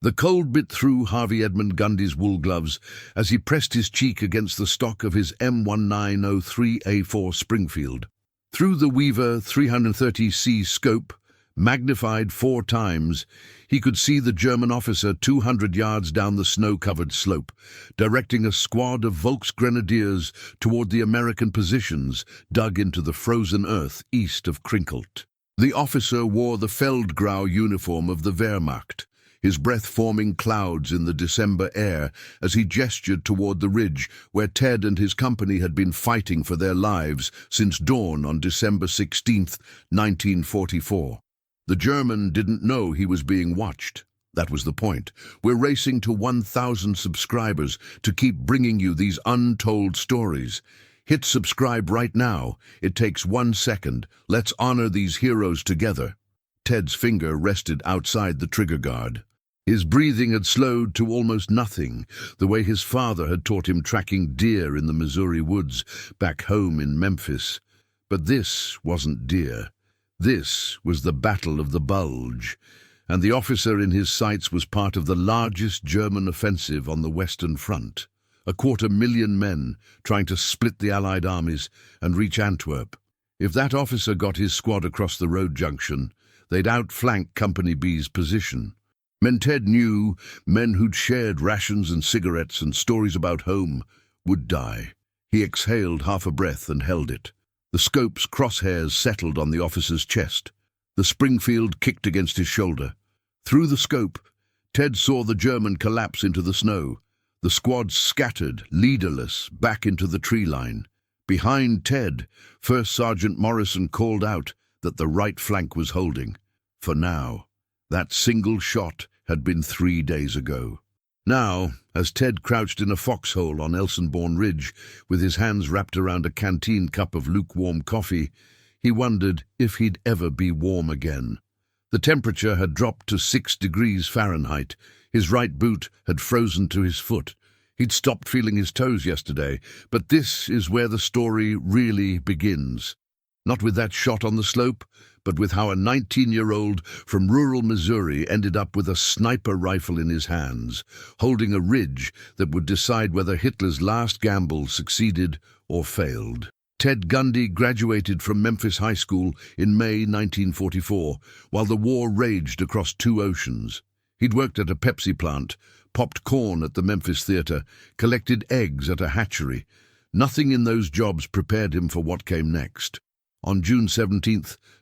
The cold bit through Harvey Edmund Gundy's wool gloves as he pressed his cheek against the stock of his M1903A4 Springfield. Through the Weaver 330C scope, magnified 4 times, he could see the German officer 200 yards down the snow-covered slope, directing a squad of Volksgrenadiers toward the American positions dug into the frozen earth east of Krinkelt. The officer wore the Feldgrau uniform of the Wehrmacht, his breath forming clouds in the December air as he gestured toward the ridge where Ted and his company had been fighting for their lives since dawn on December 16, 1944. The German didn't know he was being watched. That was the point. We're racing to 1,000 subscribers to keep bringing you these untold stories. Hit subscribe right now. It takes 1 second. Let's honor these heroes together. Ted's finger rested outside the trigger guard. His breathing had slowed to almost nothing, the way his father had taught him tracking deer in the Missouri woods back home in Memphis. But this wasn't deer. This was the Battle of the Bulge, and the officer in his sights was part of the largest German offensive on the Western Front. 250,000 men trying to split the Allied armies and reach Antwerp. If that officer got his squad across the road junction, they'd outflank Company B's position. Men Ted knew, men who'd shared rations and cigarettes and stories about home, would die. He exhaled half a breath and held it. The scope's crosshairs settled on the officer's chest. The Springfield kicked against his shoulder. Through the scope, Ted saw the German collapse into the snow. The squad scattered, leaderless, back into the tree line. Behind Ted, First Sergeant Morrison called out that the right flank was holding. For now. That single shot had been 3 days ago. Now, as Ted crouched in a foxhole on Elsenborn Ridge, with his hands wrapped around a canteen cup of lukewarm coffee, he wondered if he'd ever be warm again. The temperature had dropped to 6 degrees Fahrenheit. His right boot had frozen to his foot. He'd stopped feeling his toes yesterday, but this is where the story really begins. Not with that shot on the slope, but with how a 19-year-old from rural Missouri ended up with a sniper rifle in his hands, holding a ridge that would decide whether Hitler's last gamble succeeded or failed. Ted Gundy graduated from Memphis High School in May 1944, while the war raged across 2 oceans. He'd worked at a Pepsi plant, popped corn at the Memphis Theater, collected eggs at a hatchery. Nothing in those jobs prepared him for what came next. On June 17,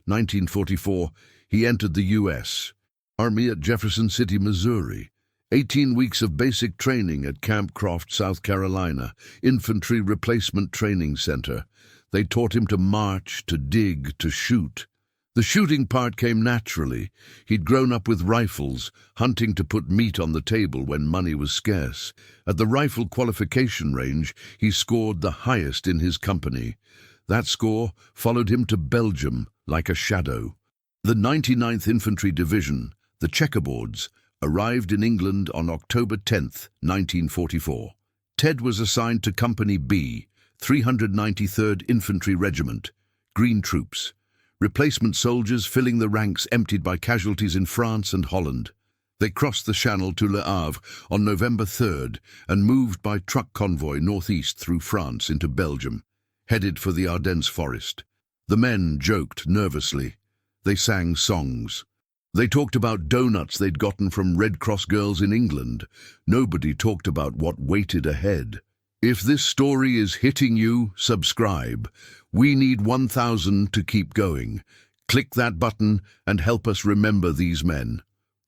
1944, he entered the U.S. Army at Jefferson City, Missouri. 18 weeks of basic training at Camp Croft, South Carolina, Infantry Replacement Training Center. They taught him to march, to dig, to shoot. The shooting part came naturally. He'd grown up with rifles, hunting to put meat on the table when money was scarce. At the rifle qualification range, he scored the highest in his company. That score followed him to Belgium like a shadow. The 99th Infantry Division, the Checkerboards, arrived in England on October 10, 1944. Ted was assigned to Company B, 393rd Infantry Regiment, Green Troops. Replacement soldiers filling the ranks emptied by casualties in France and Holland. They crossed the Channel to Le Havre on November 3rd and moved by truck convoy northeast through France into Belgium, headed for the Ardennes forest. The men joked nervously. They sang songs. They talked about donuts they'd gotten from Red Cross girls in England. Nobody talked about what waited ahead. If this story is hitting you, subscribe. We need 1,000 to keep going. Click that button and help us remember these men.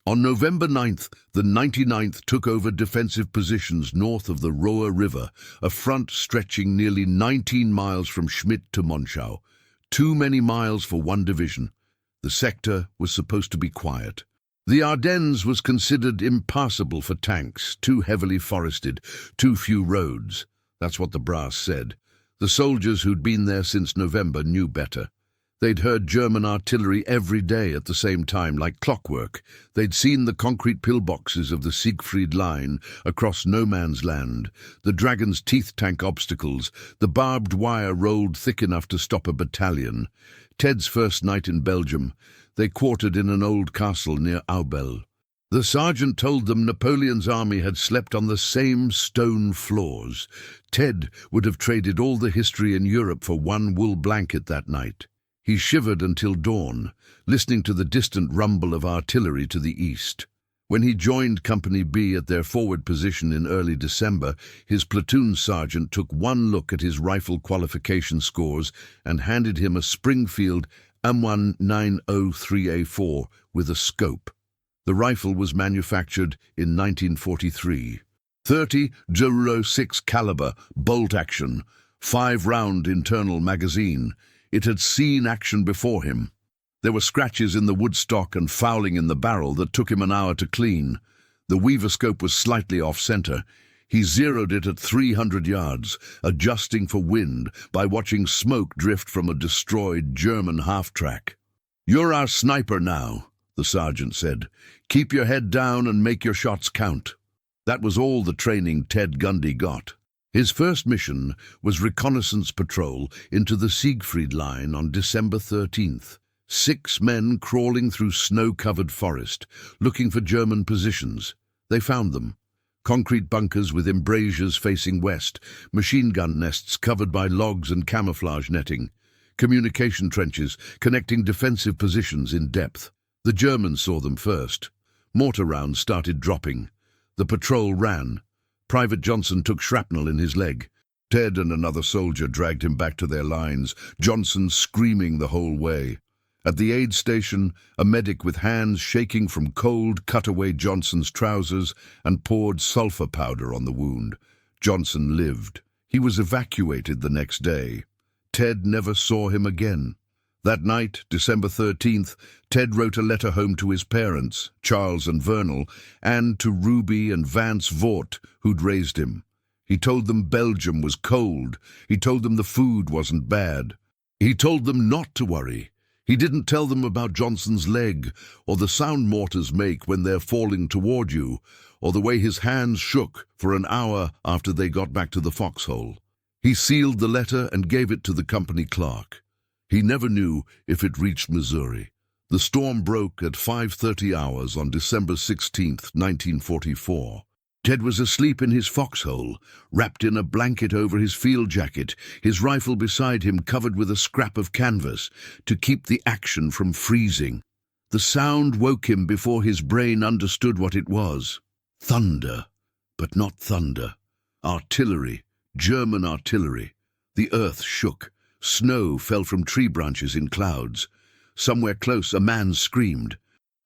On November 9th, the 99th took over defensive positions north of the Roer River, a front stretching nearly 19 miles from Schmidt to Monschau. Too many miles for one division. The sector was supposed to be quiet. The Ardennes was considered impassable for tanks, too heavily forested, too few roads. That's what the brass said. The soldiers who'd been there since November knew better. They'd heard German artillery every day at the same time, like clockwork. They'd seen the concrete pillboxes of the Siegfried Line across no man's land, the Dragon's Teeth tank obstacles, the barbed wire rolled thick enough to stop a battalion. Ted's first night in Belgium, they quartered in an old castle near Aubel. The sergeant told them Napoleon's army had slept on the same stone floors. Ted would have traded all the history in Europe for one wool blanket that night. He shivered until dawn, listening to the distant rumble of artillery to the east. When he joined Company B at their forward position in early December, his platoon sergeant took one look at his rifle qualification scores and handed him a Springfield M1903A4 with a scope. The rifle was manufactured in 1943. 30.06 caliber, bolt action, 5-round internal magazine. It had seen action before him. There were scratches in the wood stock and fouling in the barrel that took him an hour to clean. The Weaver scope was slightly off-center. He zeroed it at 300 yards, adjusting for wind by watching smoke drift from a destroyed German half-track. "You're our sniper now," the sergeant said. "Keep your head down and make your shots count." That was all the training Ted Gundy got. His first mission was reconnaissance patrol into the Siegfried Line on December 13th. 6 men crawling through snow-covered forest, looking for German positions. They found them. Concrete bunkers with embrasures facing west, machine gun nests covered by logs and camouflage netting, communication trenches connecting defensive positions in depth. The Germans saw them first. Mortar rounds started dropping. The patrol ran. Private Johnson took shrapnel in his leg. Ted and another soldier dragged him back to their lines, Johnson screaming the whole way. At the aid station, a medic with hands shaking from cold cut away Johnson's trousers and poured sulfur powder on the wound. Johnson lived. He was evacuated the next day. Ted never saw him again. That night, December 13th, Ted wrote a letter home to his parents, Charles and Vernal, and to Ruby and Vance Vaught, who'd raised him. He told them Belgium was cold. He told them the food wasn't bad. He told them not to worry. He didn't tell them about Johnson's leg, or the sound mortars make when they're falling toward you, or the way his hands shook for an hour after they got back to the foxhole. He sealed the letter and gave it to the company clerk. He never knew if it reached Missouri. The storm broke at 5:30 hours on December 16th, 1944. Ted was asleep in his foxhole, wrapped in a blanket over his field jacket, his rifle beside him covered with a scrap of canvas to keep the action from freezing. The sound woke him before his brain understood what it was. Thunder, but not thunder. Artillery, German artillery. The earth shook. Snow fell from tree branches in clouds. Somewhere close, a man screamed.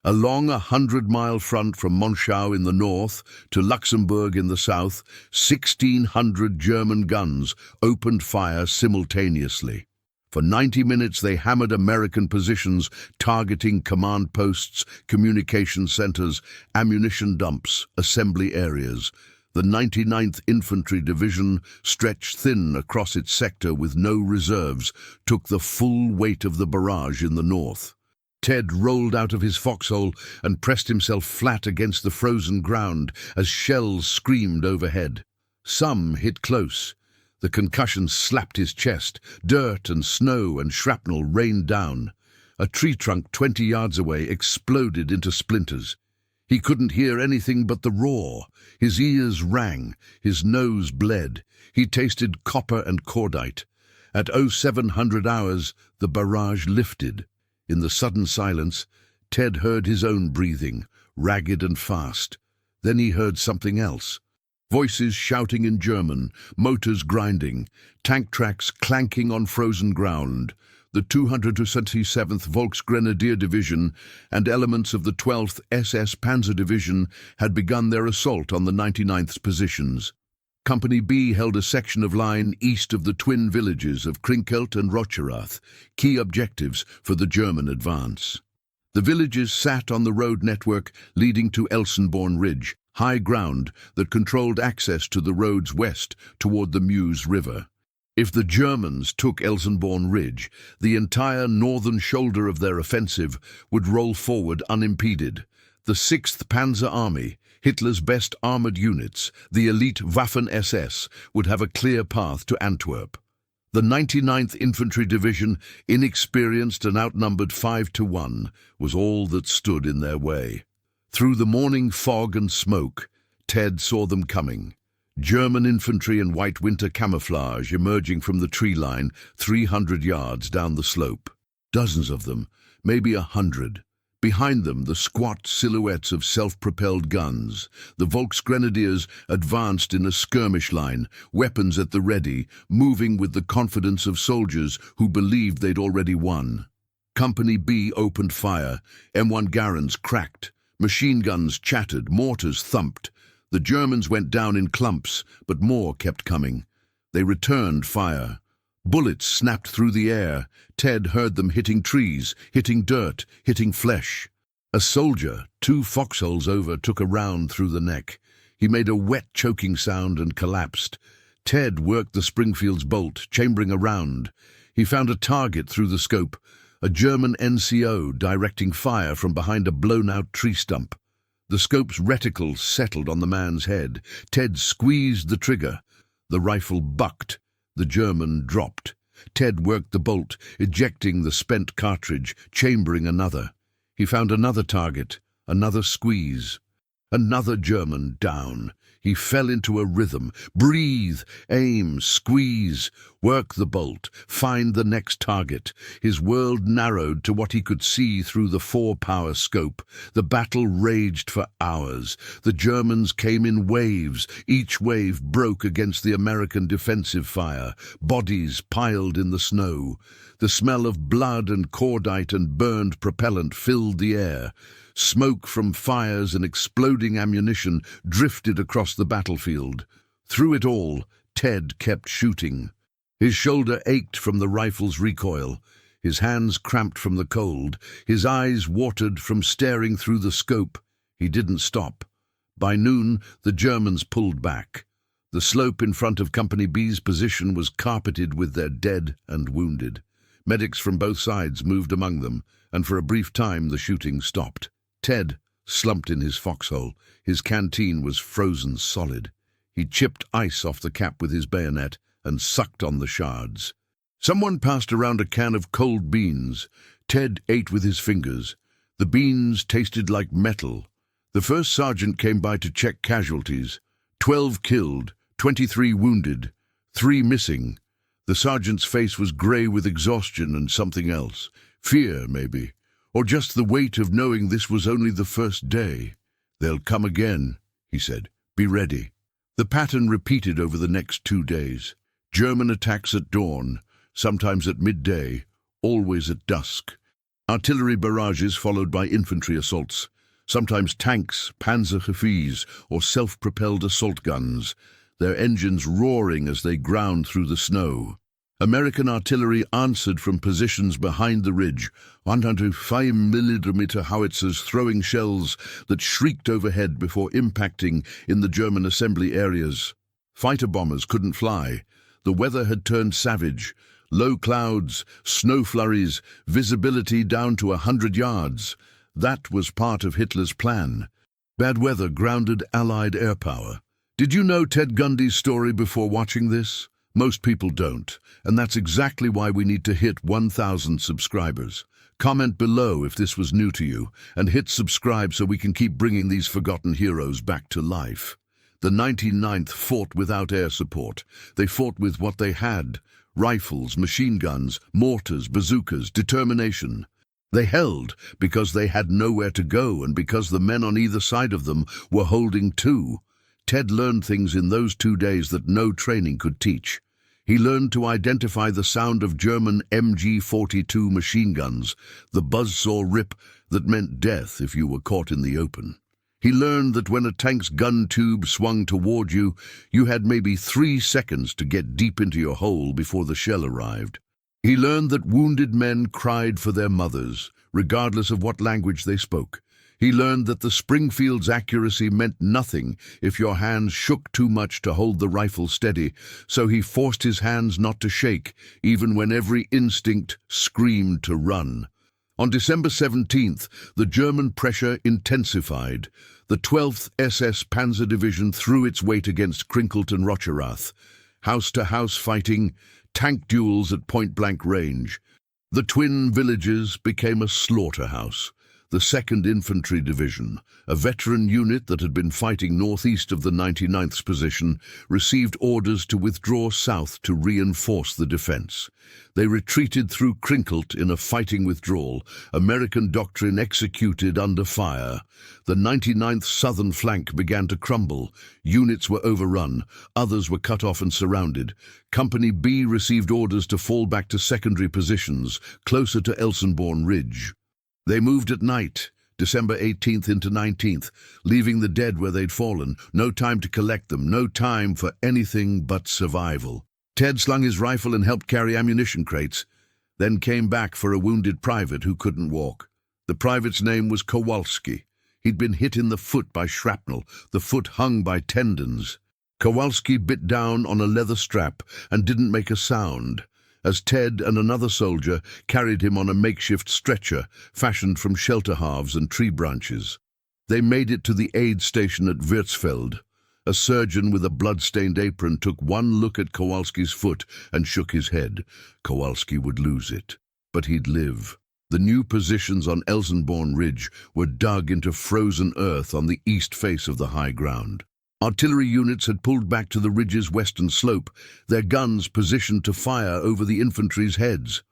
Along a 100-mile front from Monschau in the north to Luxembourg in the south, 1,600 German guns opened fire simultaneously. For 90 minutes they hammered American positions, targeting command posts, communication centers, ammunition dumps, assembly areas. The 99th Infantry Division, stretched thin across its sector with no reserves, took the full weight of the barrage in the north. Ted rolled out of his foxhole and pressed himself flat against the frozen ground as shells screamed overhead. Some hit close. The concussion slapped his chest. Dirt and snow and shrapnel rained down. A tree trunk 20 yards away exploded into splinters. He couldn't hear anything but the roar. His ears rang. His nose bled. He tasted copper and cordite. At 0700 hours, the barrage lifted. In the sudden silence, Ted heard his own breathing, ragged and fast. Then he heard something else. Voices shouting in German, motors grinding, tank tracks clanking on frozen ground. The 227th Volksgrenadier Division and elements of the 12th SS Panzer Division had begun their assault on the 99th's positions. Company B held a section of line east of the twin villages of Krinkelt and Rocherath, key objectives for the German advance. The villages sat on the road network leading to Elsenborn Ridge, high ground that controlled access to the roads west toward the Meuse River. If the Germans took Elsenborn Ridge, the entire northern shoulder of their offensive would roll forward unimpeded. The 6th Panzer Army, Hitler's best armored units, the elite Waffen-SS, would have a clear path to Antwerp. The 99th Infantry Division, inexperienced and outnumbered 5-1, was all that stood in their way. Through the morning fog and smoke, Ted saw them coming. German infantry in white winter camouflage emerging from the tree line 300 yards down the slope. Dozens of them, maybe 100. Behind them, the squat silhouettes of self-propelled guns. The Volksgrenadiers advanced in a skirmish line, weapons at the ready, moving with the confidence of soldiers who believed they'd already won. Company B opened fire. M1 Garand's cracked. Machine guns chattered, mortars thumped. The Germans went down in clumps, but more kept coming. They returned fire. Bullets snapped through the air. Ted heard them hitting trees, hitting dirt, hitting flesh. A soldier, 2 foxholes over, took a round through the neck. He made a wet, choking sound and collapsed. Ted worked the Springfield's bolt, chambering a round. He found a target through the scope, a German NCO directing fire from behind a blown-out tree stump. The scope's reticle settled on the man's head. Ted squeezed the trigger. The rifle bucked. The German dropped. Ted worked the bolt, ejecting the spent cartridge, chambering another. He found another target, another squeeze. Another German down. He fell into a rhythm. Breathe, aim, squeeze, work the bolt, find the next target. His world narrowed to what he could see through the 4-power scope. The battle raged for hours. The Germans came in waves. Each wave broke against the American defensive fire. Bodies piled in the snow. The smell of blood and cordite and burned propellant filled the air. Smoke from fires and exploding ammunition drifted across the battlefield. Through it all, Ted kept shooting. His shoulder ached from the rifle's recoil. His hands cramped from the cold. His eyes watered from staring through the scope. He didn't stop. By noon, the Germans pulled back. The slope in front of Company B's position was carpeted with their dead and wounded. Medics from both sides moved among them, and for a brief time the shooting stopped. Ted slumped in his foxhole. His canteen was frozen solid. He chipped ice off the cap with his bayonet and sucked on the shards. Someone passed around a can of cold beans. Ted ate with his fingers. The beans tasted like metal. The first sergeant came by to check casualties. 12 killed, 23 wounded, 3 missing. The sergeant's face was grey with exhaustion and something else. Fear, maybe. Or just the weight of knowing this was only the first day. "They'll come again," he said. "Be ready." The pattern repeated over the next 2 days. German attacks at dawn, sometimes at midday, always at dusk. Artillery barrages followed by infantry assaults. Sometimes tanks, Panzergefäß, or self-propelled assault guns, their engines roaring as they ground through the snow. American artillery answered from positions behind the ridge, 105mm howitzers throwing shells that shrieked overhead before impacting in the German assembly areas. Fighter bombers couldn't fly. The weather had turned savage. Low clouds, snow flurries, visibility down to 100 yards. That was part of Hitler's plan. Bad weather grounded Allied air power. Did you know Ted Gundy's story before watching this? Most people don't, and that's exactly why we need to hit 1,000 subscribers. Comment below if this was new to you, and hit subscribe so we can keep bringing these forgotten heroes back to life. The 99th fought without air support. They fought with what they had: rifles, machine guns, mortars, bazookas, determination. They held because they had nowhere to go and because the men on either side of them were holding too. Ted learned things in those 2 days that no training could teach. He learned to identify the sound of German MG-42 machine guns, the buzzsaw rip that meant death if you were caught in the open. He learned that when a tank's gun tube swung toward you, you had maybe 3 seconds to get deep into your hole before the shell arrived. He learned that wounded men cried for their mothers, regardless of what language they spoke. He learned that the Springfield's accuracy meant nothing if your hands shook too much to hold the rifle steady, so he forced his hands not to shake, even when every instinct screamed to run. On December 17th, the German pressure intensified. The 12th SS Panzer Division threw its weight against Krinkelt and Rocherath. House-to-house fighting, tank duels at point-blank range. The twin villages became a slaughterhouse. The 2nd Infantry Division, a veteran unit that had been fighting northeast of the 99th's position, received orders to withdraw south to reinforce the defense. They retreated through Crinkelt in a fighting withdrawal, American doctrine executed under fire. The 99th southern flank began to crumble. Units were overrun, others were cut off and surrounded. Company B received orders to fall back to secondary positions, closer to Elsenborn Ridge. They moved at night, December 18th into 19th, leaving the dead where they'd fallen. No time to collect them, no time for anything but survival. Ted slung his rifle and helped carry ammunition crates, then came back for a wounded private who couldn't walk. The private's name was Kowalski. He'd been hit in the foot by shrapnel, the foot hung by tendons. Kowalski bit down on a leather strap and didn't make a sound, as Ted and another soldier carried him on a makeshift stretcher fashioned from shelter halves and tree branches. They made it to the aid station at Würzfeld. A surgeon with a blood-stained apron took one look at Kowalski's foot and shook his head. Kowalski would lose it, but he'd live. The new positions on Elsenborn Ridge were dug into frozen earth on the east face of the high ground. Artillery units had pulled back to the ridge's western slope, their guns positioned to fire over the infantry's heads.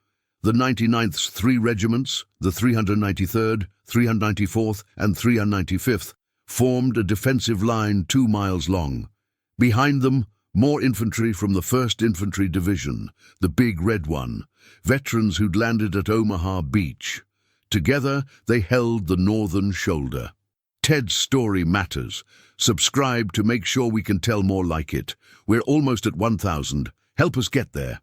The 99th's 3 regiments, the 393rd, 394th, and 395th, formed a defensive line 2 miles long. Behind them, more infantry from the 1st Infantry Division, the big red one, veterans who'd landed at Omaha Beach. Together, they held the northern shoulder. Ted's story matters. Subscribe to make sure we can tell more like it. We're almost at 1,000. Help us get there.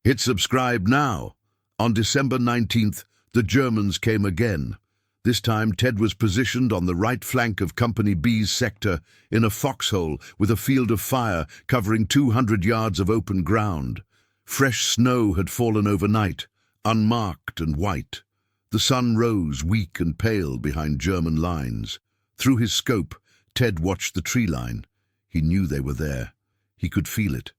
Hit subscribe now. On December 19th, the Germans came again. This time, Ted was positioned on the right flank of Company B's sector in a foxhole with a field of fire covering 200 yards of open ground. Fresh snow had fallen overnight, unmarked and white. The sun rose weak and pale behind German lines. Through his scope, Ted watched the tree line. He knew they were there. He could feel it.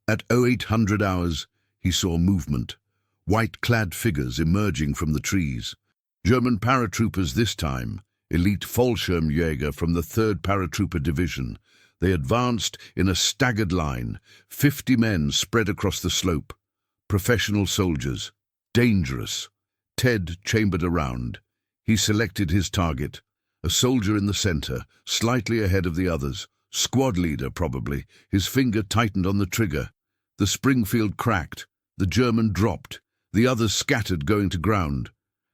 At 0800 hours, he saw movement. White-clad figures emerging from the trees. German paratroopers this time, elite Fallschirmjäger from the 3rd Paratrooper Division. They advanced in a staggered line, 50 men spread across the slope. Professional soldiers. Dangerous. Ted chambered around. He selected his target. A soldier in the center, slightly ahead of the others. Squad leader, probably. His finger tightened on the trigger. The Springfield cracked. The German dropped. The others scattered, going to ground.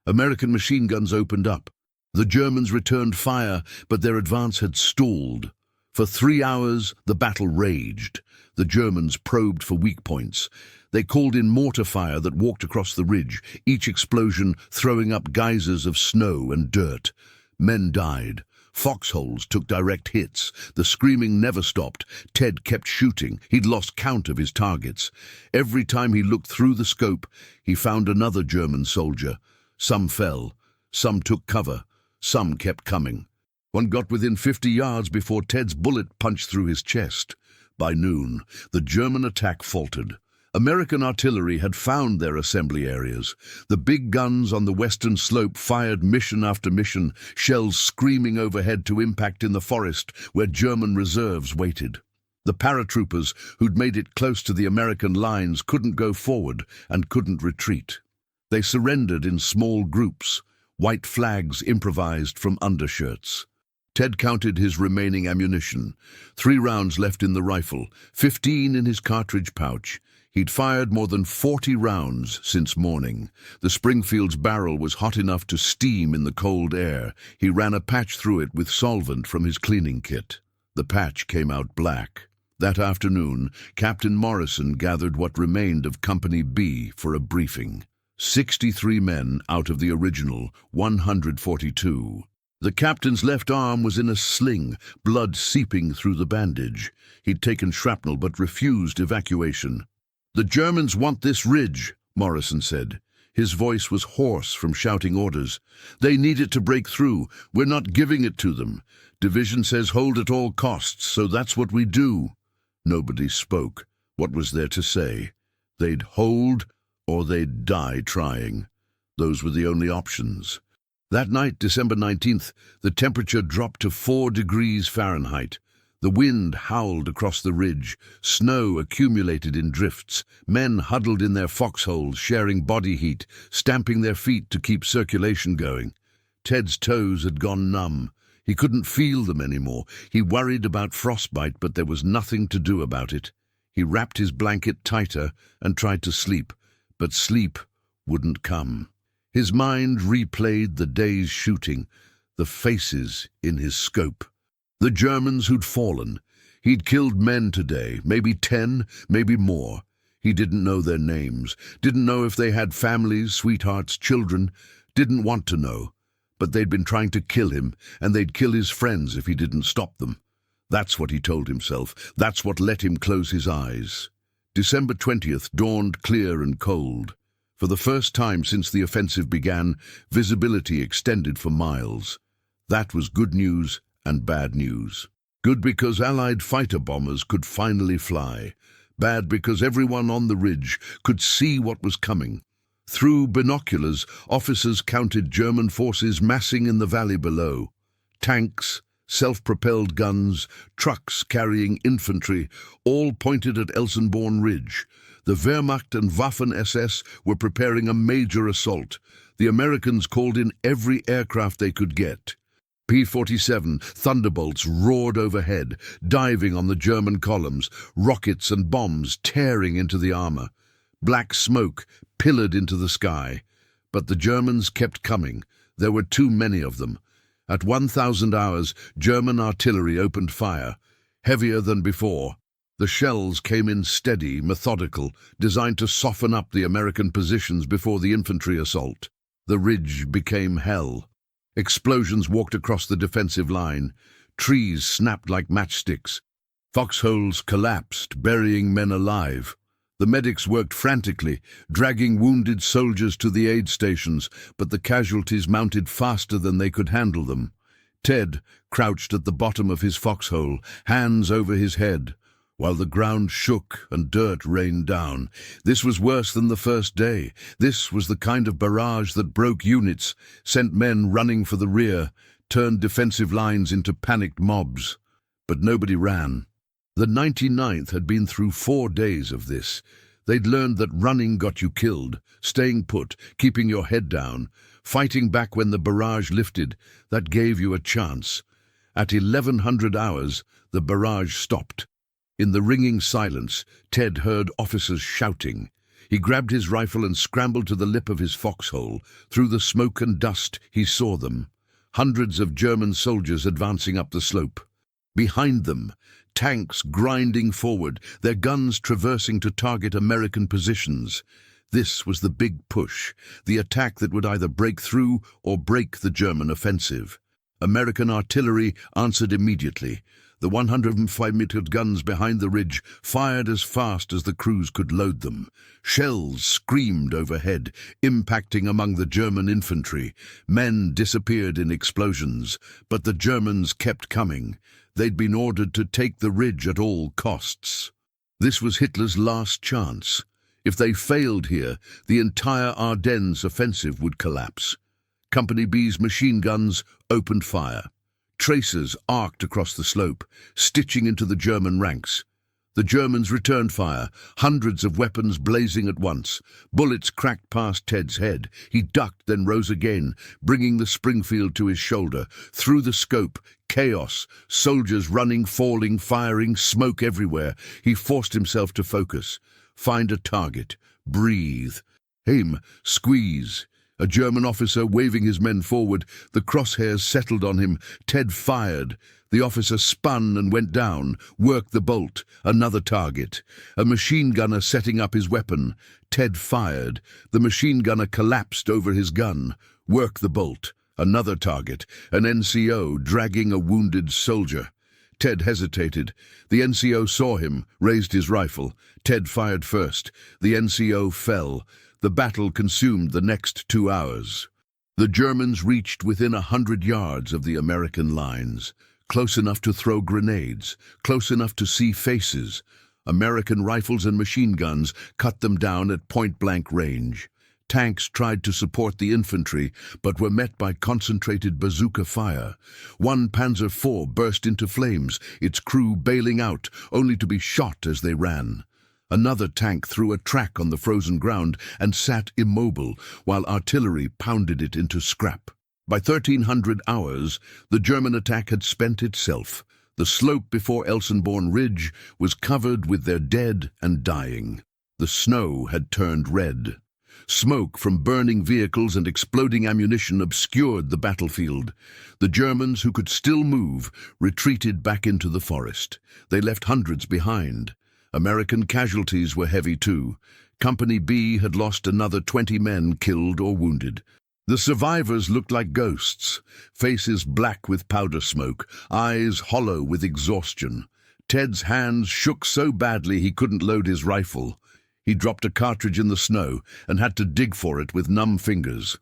American machine guns opened up. The Germans returned fire, but their advance had stalled. For 3 hours, the battle raged. The Germans probed for weak points. They called in mortar fire that walked across the ridge, each explosion throwing up geysers of snow and dirt. Men died. Foxholes took direct hits. The screaming never stopped. Ted kept shooting. He'd lost count of his targets. Every time he looked through the scope, he found another German soldier. Some fell. Some took cover. Some kept coming. One got within 50 yards before Ted's bullet punched through his chest. By noon, the German attack faltered. American artillery had found their assembly areas. The big guns on the western slope fired mission after mission, shells screaming overhead to impact in the forest where German reserves waited. The paratroopers, who'd made it close to the American lines, couldn't go forward and couldn't retreat. They surrendered in small groups, white flags improvised from undershirts. Ted counted his remaining ammunition. 3 rounds left in the rifle, 15 in his cartridge pouch. He'd fired more than 40 rounds since morning. The Springfield's barrel was hot enough to steam in the cold air. He ran a patch through it with solvent from his cleaning kit. The patch came out black. That afternoon, Captain Morrison gathered what remained of Company B for a briefing. 63 men out of the original 142. The captain's left arm was in a sling, blood seeping through the bandage. He'd taken shrapnel but refused evacuation. "The Germans want this ridge," Morrison said. His voice was hoarse from shouting orders. "They need it to break through. We're not giving it to them. Division says hold at all costs, so that's what we do." Nobody spoke. What was there to say? They'd hold or they'd die trying. Those were the only options. That night, December 19th, the temperature dropped to 4 degrees Fahrenheit. The wind howled across the ridge, snow accumulated in drifts, men huddled in their foxholes, sharing body heat, stamping their feet to keep circulation going. Ted's toes had gone numb. He couldn't feel them anymore. He worried about frostbite, but there was nothing to do about it. He wrapped his blanket tighter and tried to sleep, but sleep wouldn't come. His mind replayed the day's shooting, the faces in his scope. The Germans who'd fallen. He'd killed men today, maybe 10, maybe more. He didn't know their names, didn't know if they had families, sweethearts, children, didn't want to know. But they'd been trying to kill him, and they'd kill his friends if he didn't stop them. That's what he told himself. That's what let him close his eyes. December 20th dawned clear and cold. For the first time since the offensive began, visibility extended for miles. That was good news and bad news. Good because Allied fighter bombers could finally fly. Bad because everyone on the ridge could see what was coming. Through binoculars, officers counted German forces massing in the valley below. Tanks, self-propelled guns, trucks carrying infantry, all pointed at Elsenborn Ridge. The Wehrmacht and Waffen-SS were preparing a major assault. The Americans called in every aircraft they could get. P-47 Thunderbolts roared overhead, diving on the German columns, rockets and bombs tearing into the armor. Black smoke pillared into the sky. But the Germans kept coming. There were too many of them. At 1,000 hours, German artillery opened fire, heavier than before. The shells came in steady, methodical, designed to soften up the American positions before the infantry assault. The ridge became hell. Explosions walked across the defensive line. Trees snapped like matchsticks. Foxholes collapsed, burying men alive. The medics worked frantically, dragging wounded soldiers to the aid stations, but the casualties mounted faster than they could handle them. Ted crouched at the bottom of his foxhole, hands over his head, while the ground shook and dirt rained down. This was worse than the first day. This was the kind of barrage that broke units, sent men running for the rear, turned defensive lines into panicked mobs. But nobody ran. The 99th had been through 4 days of this. They'd learned that running got you killed, staying put, keeping your head down, fighting back when the barrage lifted, that gave you a chance. At 1100 hours, the barrage stopped. In the ringing silence, Ted heard officers shouting. He grabbed his rifle and scrambled to the lip of his foxhole. Through the smoke and dust, he saw them. Hundreds of German soldiers advancing up the slope. Behind them, tanks grinding forward, their guns traversing to target American positions. This was the big push, the attack that would either break through or break the German offensive. American artillery answered immediately. The 105-meter guns behind the ridge fired as fast as the crews could load them. Shells screamed overhead, impacting among the German infantry. Men disappeared in explosions, but the Germans kept coming. They'd been ordered to take the ridge at all costs. This was Hitler's last chance. If they failed here, the entire Ardennes offensive would collapse. Company B's machine guns opened fire. Tracers arced across the slope, stitching into the German ranks. The Germans returned fire, hundreds of weapons blazing at once. Bullets cracked past Ted's head. He ducked, then rose again, bringing the Springfield to his shoulder. Through the scope, chaos, soldiers running, falling, firing, smoke everywhere. He forced himself to focus. Find a target. Breathe. Aim. Squeeze. A German officer waving his men forward. The crosshairs settled on him. Ted fired. The officer spun and went down, worked the bolt. Another target. A machine gunner setting up his weapon. Ted fired. The machine gunner collapsed over his gun. Work the bolt. Another target. An NCO dragging a wounded soldier. Ted hesitated. The NCO saw him, raised his rifle. Ted fired first. The NCO fell. The battle consumed the next 2 hours. The Germans reached within 100 yards of the American lines. Close enough to throw grenades, close enough to see faces. American rifles and machine guns cut them down at point-blank range. Tanks tried to support the infantry, but were met by concentrated bazooka fire. One Panzer IV burst into flames, its crew bailing out, only to be shot as they ran. Another tank threw a track on the frozen ground and sat immobile, while artillery pounded it into scrap. By 1300 hours, the German attack had spent itself. The slope before Elsenborn Ridge was covered with their dead and dying. The snow had turned red. Smoke from burning vehicles and exploding ammunition obscured the battlefield. The Germans, who could still move, retreated back into the forest. They left hundreds behind. American casualties were heavy too. Company B had lost another 20 men killed or wounded. The survivors looked like ghosts, faces black with powder smoke, eyes hollow with exhaustion. Ted's hands shook so badly he couldn't load his rifle. He dropped a cartridge in the snow and had to dig for it with numb fingers.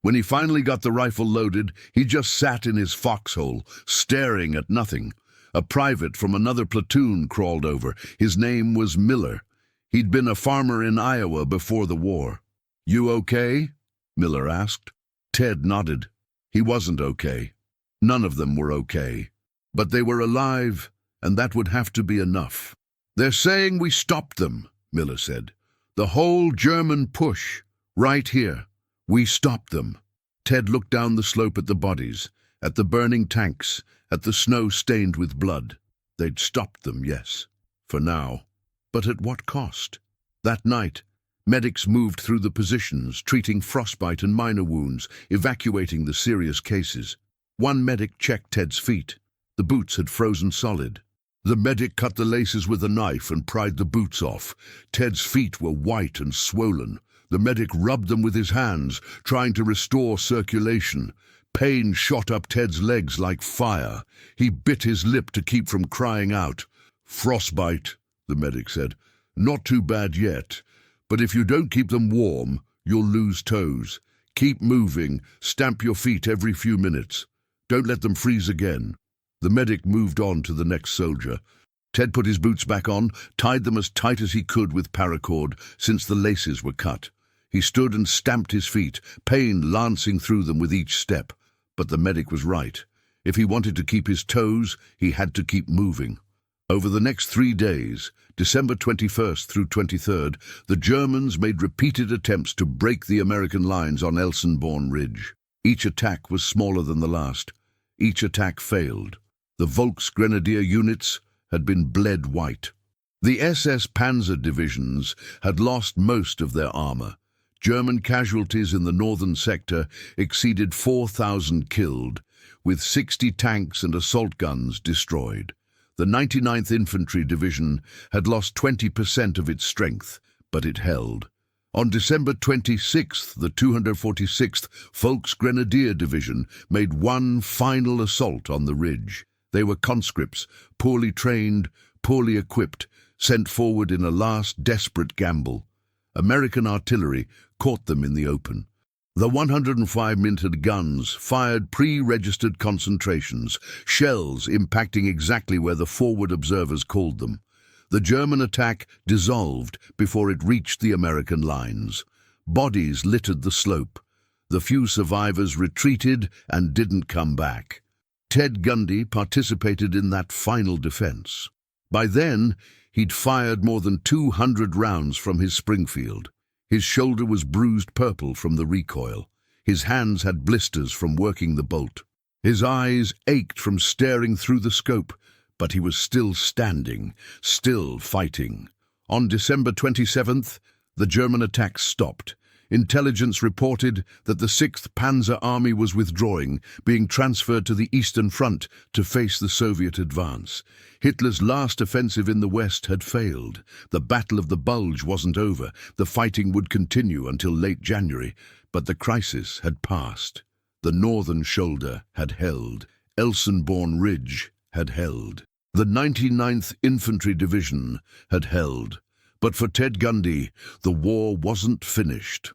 When he finally got the rifle loaded, he just sat in his foxhole, staring at nothing. A private from another platoon crawled over. His name was Miller. He'd been a farmer in Iowa before the war. "You okay?" Miller asked. Ted nodded. He wasn't okay. None of them were okay. But they were alive, and that would have to be enough. "They're saying we stopped them," Miller said. "The whole German push, right here. We stopped them." Ted looked down the slope at the bodies, at the burning tanks, at the snow stained with blood. They'd stopped them, yes, for now. But at what cost? That night, medics moved through the positions, treating frostbite and minor wounds, evacuating the serious cases. One medic checked Ted's feet. The boots had frozen solid. The medic cut the laces with a knife and pried the boots off. Ted's feet were white and swollen. The medic rubbed them with his hands, trying to restore circulation. Pain shot up Ted's legs like fire. He bit his lip to keep from crying out. "Frostbite," the medic said. "Not too bad yet, but if you don't keep them warm, you'll lose toes. Keep moving, stamp your feet every few minutes. Don't let them freeze again." The medic moved on to the next soldier. Ted put his boots back on, tied them as tight as he could with paracord, since the laces were cut. He stood and stamped his feet, pain lancing through them with each step. But the medic was right. If he wanted to keep his toes, he had to keep moving. Over the next 3 days, December 21st through 23rd, the Germans made repeated attempts to break the American lines on Elsenborn Ridge. Each attack was smaller than the last. Each attack failed. The Volksgrenadier units had been bled white. The SS Panzer divisions had lost most of their armor. German casualties in the northern sector exceeded 4,000 killed, with 60 tanks and assault guns destroyed. The 99th Infantry Division had lost 20% of its strength, but it held. On December 26th, the 246th Volksgrenadier Division made one final assault on the ridge. They were conscripts, poorly trained, poorly equipped, sent forward in a last desperate gamble. American artillery caught them in the open. The 105mm guns fired pre-registered concentrations, shells impacting exactly where the forward observers called them. The German attack dissolved before it reached the American lines. Bodies littered the slope. The few survivors retreated and didn't come back. Ted Gundy participated in that final defense. By then, he'd fired more than 200 rounds from his Springfield. His shoulder was bruised purple from the recoil. His hands had blisters from working the bolt. His eyes ached from staring through the scope, but he was still standing, still fighting. On December 27th, the German attack stopped. Intelligence reported that the 6th Panzer Army was withdrawing, being transferred to the Eastern Front to face the Soviet advance. Hitler's last offensive in the West had failed. The Battle of the Bulge wasn't over. The fighting would continue until late January, but the crisis had passed. The northern shoulder had held. Elsenborn Ridge had held. The 99th Infantry Division had held. But for Ted Gundy, the war wasn't finished.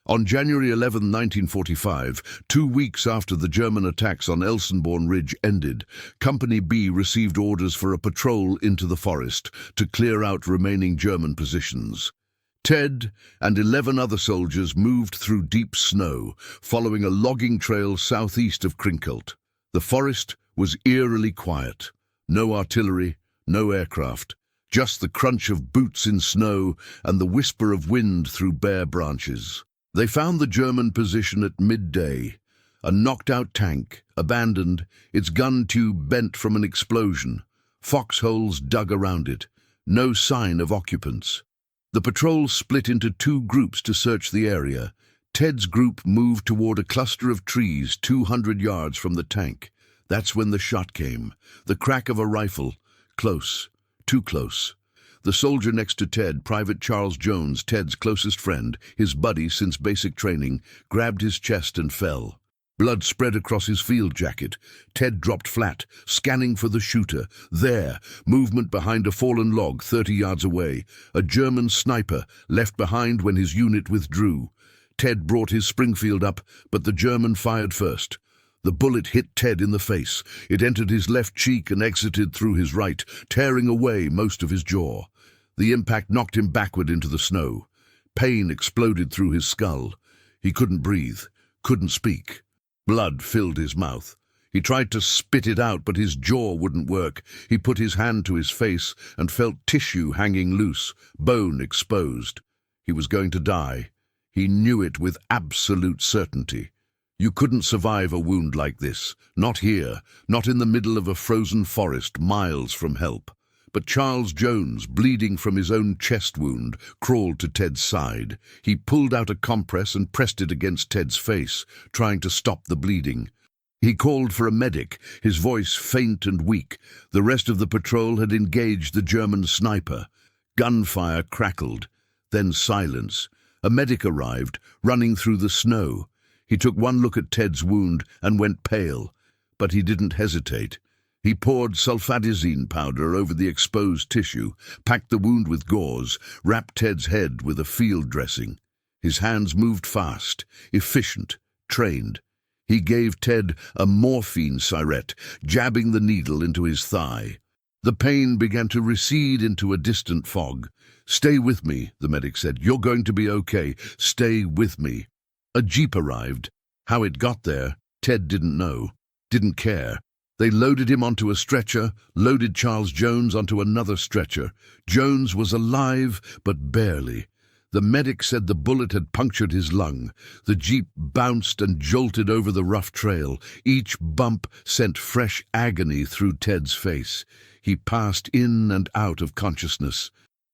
On January 11, 1945, 2 weeks after the German attacks on Elsenborn Ridge ended, Company B received orders for a patrol into the forest to clear out remaining German positions. Ted and 11 other soldiers moved through deep snow, following a logging trail southeast of Krinkelt. The forest was eerily quiet. No artillery, no aircraft, just the crunch of boots in snow and the whisper of wind through bare branches. They found the German position at midday. A knocked-out tank, abandoned, its gun tube bent from an explosion. Foxholes dug around it. No sign of occupants. The patrol split into 2 groups to search the area. Ted's group moved toward a cluster of trees 200 yards from the tank. That's when the shot came. The crack of a rifle. Close. Too close. The soldier next to Ted, Private Charles Jones, Ted's closest friend, his buddy since basic training, grabbed his chest and fell. Blood spread across his field jacket. Ted dropped flat, scanning for the shooter. There, movement behind a fallen log 30 yards away. A German sniper, left behind when his unit withdrew. Ted brought his Springfield up, but the German fired first. The bullet hit Ted in the face. It entered his left cheek and exited through his right, tearing away most of his jaw. The impact knocked him backward into the snow. Pain exploded through his skull. He couldn't breathe, couldn't speak. Blood filled his mouth. He tried to spit it out, but his jaw wouldn't work. He put his hand to his face and felt tissue hanging loose, bone exposed. He was going to die. He knew it with absolute certainty. You couldn't survive a wound like this. Not here, not in the middle of a frozen forest, miles from help. But Charles Jones, bleeding from his own chest wound, crawled to Ted's side. He pulled out a compress and pressed it against Ted's face, trying to stop the bleeding. He called for a medic, his voice faint and weak. The rest of the patrol had engaged the German sniper. Gunfire crackled, then silence. A medic arrived, running through the snow. He took one look at Ted's wound and went pale, but he didn't hesitate. He poured sulfadazine powder over the exposed tissue, packed the wound with gauze, wrapped Ted's head with a field dressing. His hands moved fast, efficient, trained. He gave Ted a morphine syringe, jabbing the needle into his thigh. The pain began to recede into a distant fog. "Stay with me," the medic said. "You're going to be okay. Stay with me." A jeep arrived. How it got there, Ted didn't know, didn't care. They loaded him onto a stretcher, loaded Charles Jones onto another stretcher. Jones was alive, but barely. The medic said the bullet had punctured his lung. The jeep bounced and jolted over the rough trail. Each bump sent fresh agony through Ted's face. He passed in and out of consciousness.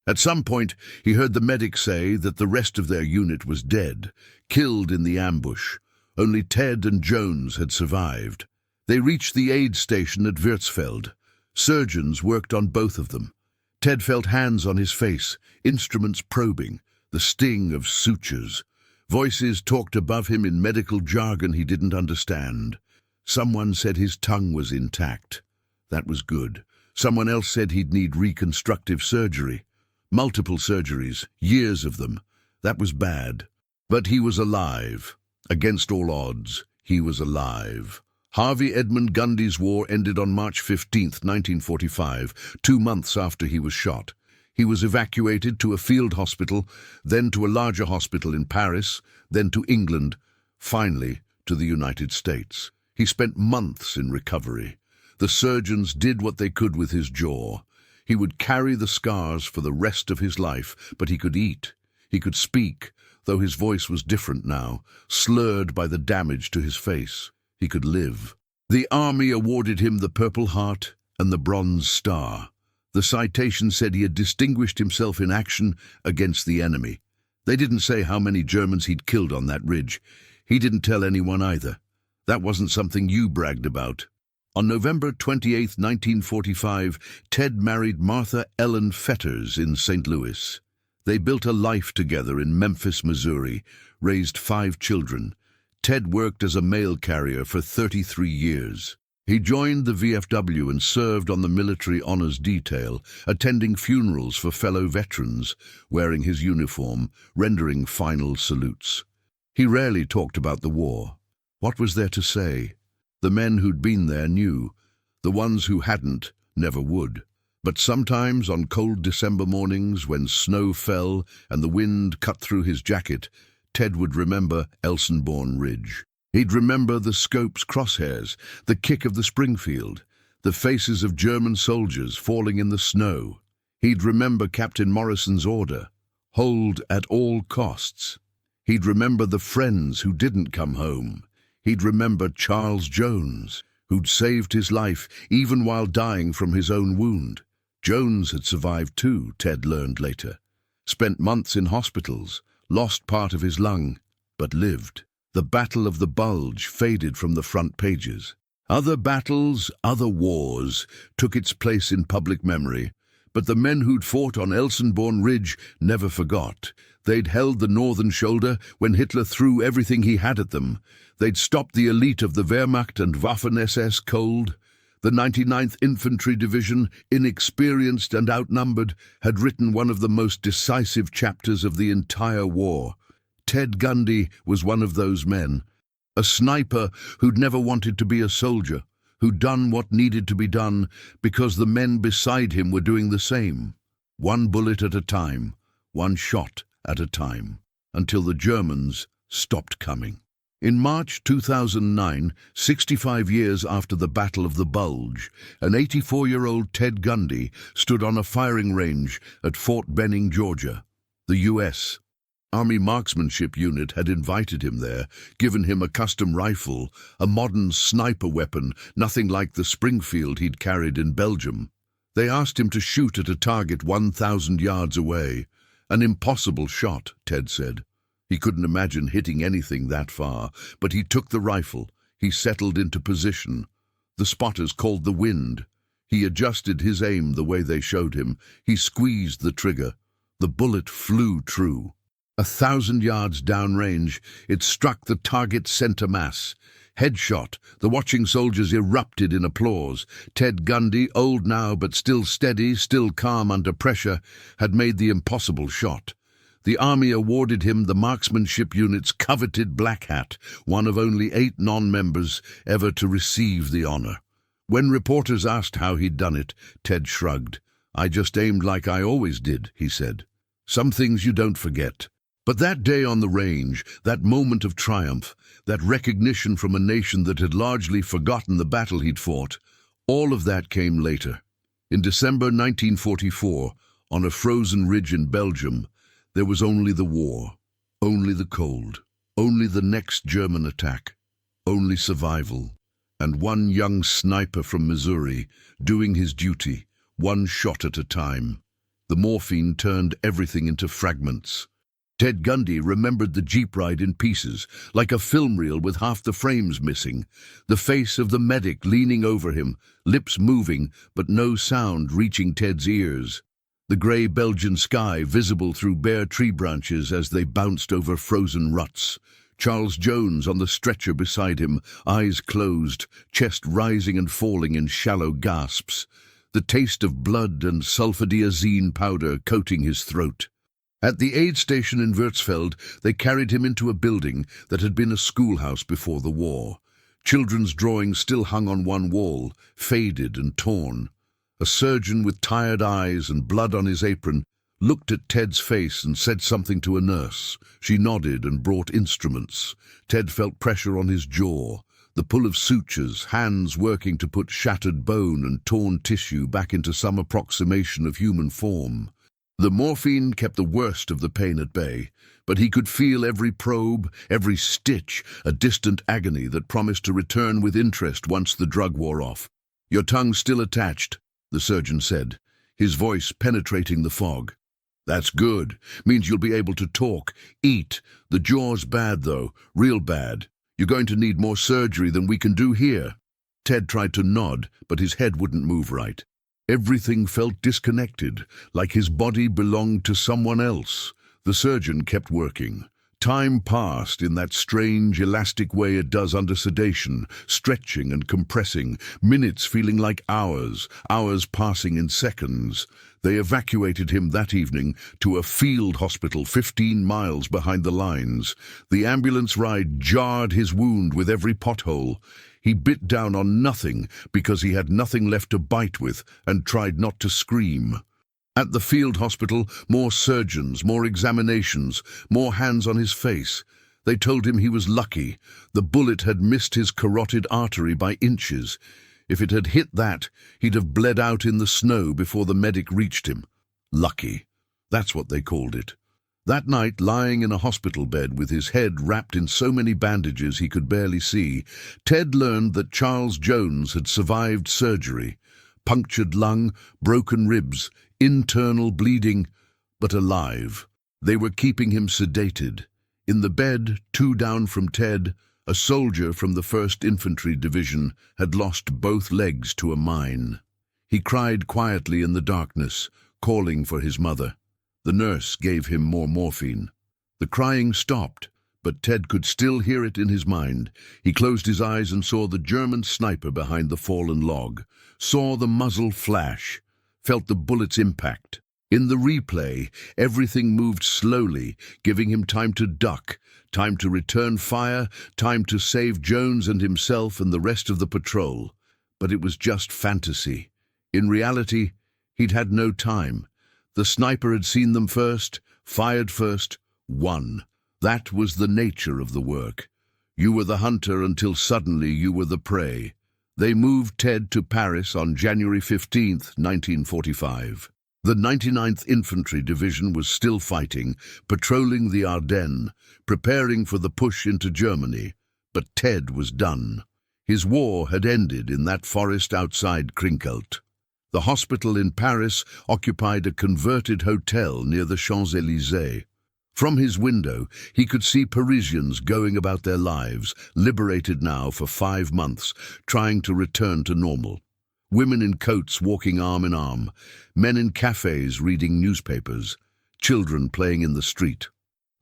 At some point, he heard the medic say that the rest of their unit was dead, killed in the ambush. Only Ted and Jones had survived. They reached the aid station at Würzfeld. Surgeons worked on both of them. Ted felt hands on his face, instruments probing, the sting of sutures. Voices talked above him in medical jargon he didn't understand. Someone said his tongue was intact. That was good. Someone else said he'd need reconstructive surgery. Multiple surgeries, years of them. That was bad. But he was alive. Against all odds, he was alive. Harvey Edmund Gundy's war ended on March 15, 1945, 2 months after he was shot. He was evacuated to a field hospital, then to a larger hospital in Paris, then to England, finally to the United States. He spent months in recovery. The surgeons did what they could with his jaw. He would carry the scars for the rest of his life, but he could eat. He could speak, though his voice was different now, slurred by the damage to his face. He could live. The army awarded him the Purple Heart and the Bronze Star. The citation said he had distinguished himself in action against the enemy. They didn't say how many Germans he'd killed on that ridge. He didn't tell anyone either. That wasn't something you bragged about. On November 28, 1945, Ted married Martha Ellen Fetters in St. Louis. They built a life together in Memphis, Missouri, raised 5 children. Ted worked as a mail carrier for 33 years. He joined the VFW and served on the military honors detail, attending funerals for fellow veterans, wearing his uniform, rendering final salutes. He rarely talked about the war. What was there to say? The men who'd been there knew. The ones who hadn't never would. But sometimes on cold December mornings when snow fell and the wind cut through his jacket, Ted would remember Elsenborn Ridge. He'd remember the scope's crosshairs, the kick of the Springfield, the faces of German soldiers falling in the snow. He'd remember Captain Morrison's order, hold at all costs. He'd remember the friends who didn't come home. He'd remember Charles Jones, who'd saved his life even while dying from his own wound. Jones had survived too, Ted learned later. Spent months in hospitals, lost part of his lung, but lived. The Battle of the Bulge faded from the front pages. Other battles, other wars, took its place in public memory, but the men who'd fought on Elsenborn Ridge never forgot. They'd held the northern shoulder when Hitler threw everything he had at them. They'd stopped the elite of the Wehrmacht and Waffen-SS cold. The 99th Infantry Division, inexperienced and outnumbered, had written one of the most decisive chapters of the entire war. Ted Gundy was one of those men, a sniper who'd never wanted to be a soldier, who'd done what needed to be done because the men beside him were doing the same. One bullet at a time, one shot at a time, until the Germans stopped coming. In March 2009, 65 years after the Battle of the Bulge, an 84-year-old Ted Gundy stood on a firing range at Fort Benning, Georgia. The U.S. Army Marksmanship Unit had invited him there, given him a custom rifle, a modern sniper weapon, nothing like the Springfield he'd carried in Belgium. They asked him to shoot at a target 1,000 yards away. An impossible shot, Ted said. He couldn't imagine hitting anything that far, but he took the rifle. He settled into position. The spotters called the wind. He adjusted his aim the way they showed him. He squeezed the trigger. The bullet flew true. 1,000 yards downrange, it struck the target center mass. Headshot, the watching soldiers erupted in applause. Ted Gundy, old now but still steady, still calm under pressure, had made the impossible shot. The Army awarded him the Marksmanship Unit's coveted Black Hat, one of only 8 non-members ever to receive the honor. When reporters asked how he'd done it, Ted shrugged. "I just aimed like I always did," he said. "Some things you don't forget." But that day on the range, that moment of triumph, that recognition from a nation that had largely forgotten the battle he'd fought, all of that came later. In December 1944, on a frozen ridge in Belgium, there was only the war, only the cold, only the next German attack, only survival, and one young sniper from Missouri doing his duty, one shot at a time. The morphine turned everything into fragments. Ted Gundy remembered the jeep ride in pieces, like a film reel with half the frames missing, the face of the medic leaning over him, lips moving, but no sound reaching Ted's ears. The grey Belgian sky visible through bare tree branches as they bounced over frozen ruts. Charles Jones on the stretcher beside him, eyes closed, chest rising and falling in shallow gasps. The taste of blood and sulfadiazine powder coating his throat. At the aid station in Würzfeld, they carried him into a building that had been a schoolhouse before the war. Children's drawings still hung on one wall, faded and torn. A surgeon with tired eyes and blood on his apron looked at Ted's face and said something to a nurse. She nodded and brought instruments. Ted felt pressure on his jaw, the pull of sutures, hands working to put shattered bone and torn tissue back into some approximation of human form. The morphine kept the worst of the pain at bay, but he could feel every probe, every stitch, a distant agony that promised to return with interest once the drug wore off. "Your tongue's still attached," the surgeon said, his voice penetrating the fog. "That's good. Means you'll be able to talk, eat. The jaw's bad, though, real bad. You're going to need more surgery than we can do here." Ted tried to nod, but his head wouldn't move right. Everything felt disconnected, like his body belonged to someone else. The surgeon kept working. Time passed in that strange, elastic way it does under sedation, stretching and compressing, minutes feeling like hours, hours passing in seconds. They evacuated him that evening to a field hospital 15 miles behind the lines. The ambulance ride jarred his wound with every pothole. He bit down on nothing because he had nothing left to bite with and tried not to scream. At the field hospital, more surgeons, more examinations, more hands on his face. They told him he was lucky. The bullet had missed his carotid artery by inches. If it had hit that, he'd have bled out in the snow before the medic reached him. Lucky. That's what they called it. That night, lying in a hospital bed with his head wrapped in so many bandages he could barely see, Ted learned that Charles Jones had survived surgery. Punctured lung, broken ribs, internal bleeding, but alive. They were keeping him sedated. In the bed, 2 down from Ted, a soldier from the 1st Infantry Division had lost both legs to a mine. He cried quietly in the darkness, calling for his mother. The nurse gave him more morphine. The crying stopped, but Ted could still hear it in his mind. He closed his eyes and saw the German sniper behind the fallen log, saw the muzzle flash, felt the bullet's impact. In the replay, everything moved slowly, giving him time to duck, time to return fire, time to save Jones and himself and the rest of the patrol. But it was just fantasy. In reality, he'd had no time. The sniper had seen them first, fired first, won. That was the nature of the work. You were the hunter until suddenly you were the prey. They moved Ted to Paris on January 15th, 1945. The 99th Infantry Division was still fighting, patrolling the Ardennes, preparing for the push into Germany. But Ted was done. His war had ended in that forest outside Krinkelt. The hospital in Paris occupied a converted hotel near the Champs-Élysées. From his window, he could see Parisians going about their lives, liberated now for 5 months, trying to return to normal. Women in coats walking arm in arm, men in cafes reading newspapers, children playing in the street.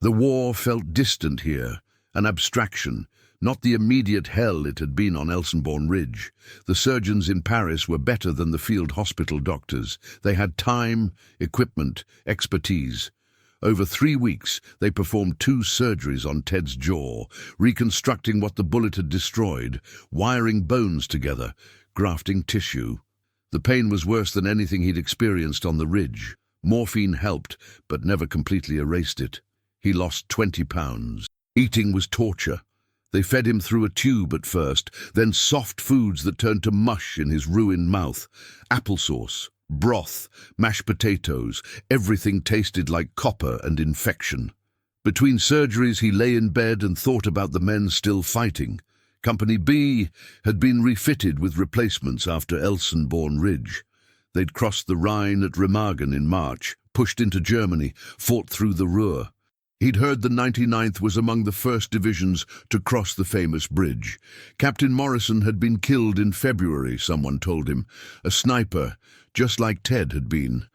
The war felt distant here, an abstraction, not the immediate hell it had been on Elsenborn Ridge. The surgeons in Paris were better than the field hospital doctors. They had time, equipment, expertise. Over 3 weeks, they performed 2 surgeries on Ted's jaw, reconstructing what the bullet had destroyed, wiring bones together, grafting tissue. The pain was worse than anything he'd experienced on the ridge. Morphine helped, but never completely erased it. He lost 20 pounds. Eating was torture. They fed him through a tube at first, then soft foods that turned to mush in his ruined mouth. Applesauce, broth, mashed potatoes, everything tasted like copper and infection. Between surgeries, he lay in bed and thought about the men still fighting. Company B had been refitted with replacements after Elsenborn Ridge. They'd crossed the Rhine at Remagen in March, pushed into Germany, fought through the Ruhr. He'd heard the 99th was among the first divisions to cross the famous bridge. Captain Morrison had been killed in February, someone told him. A sniper, just like Ted had been.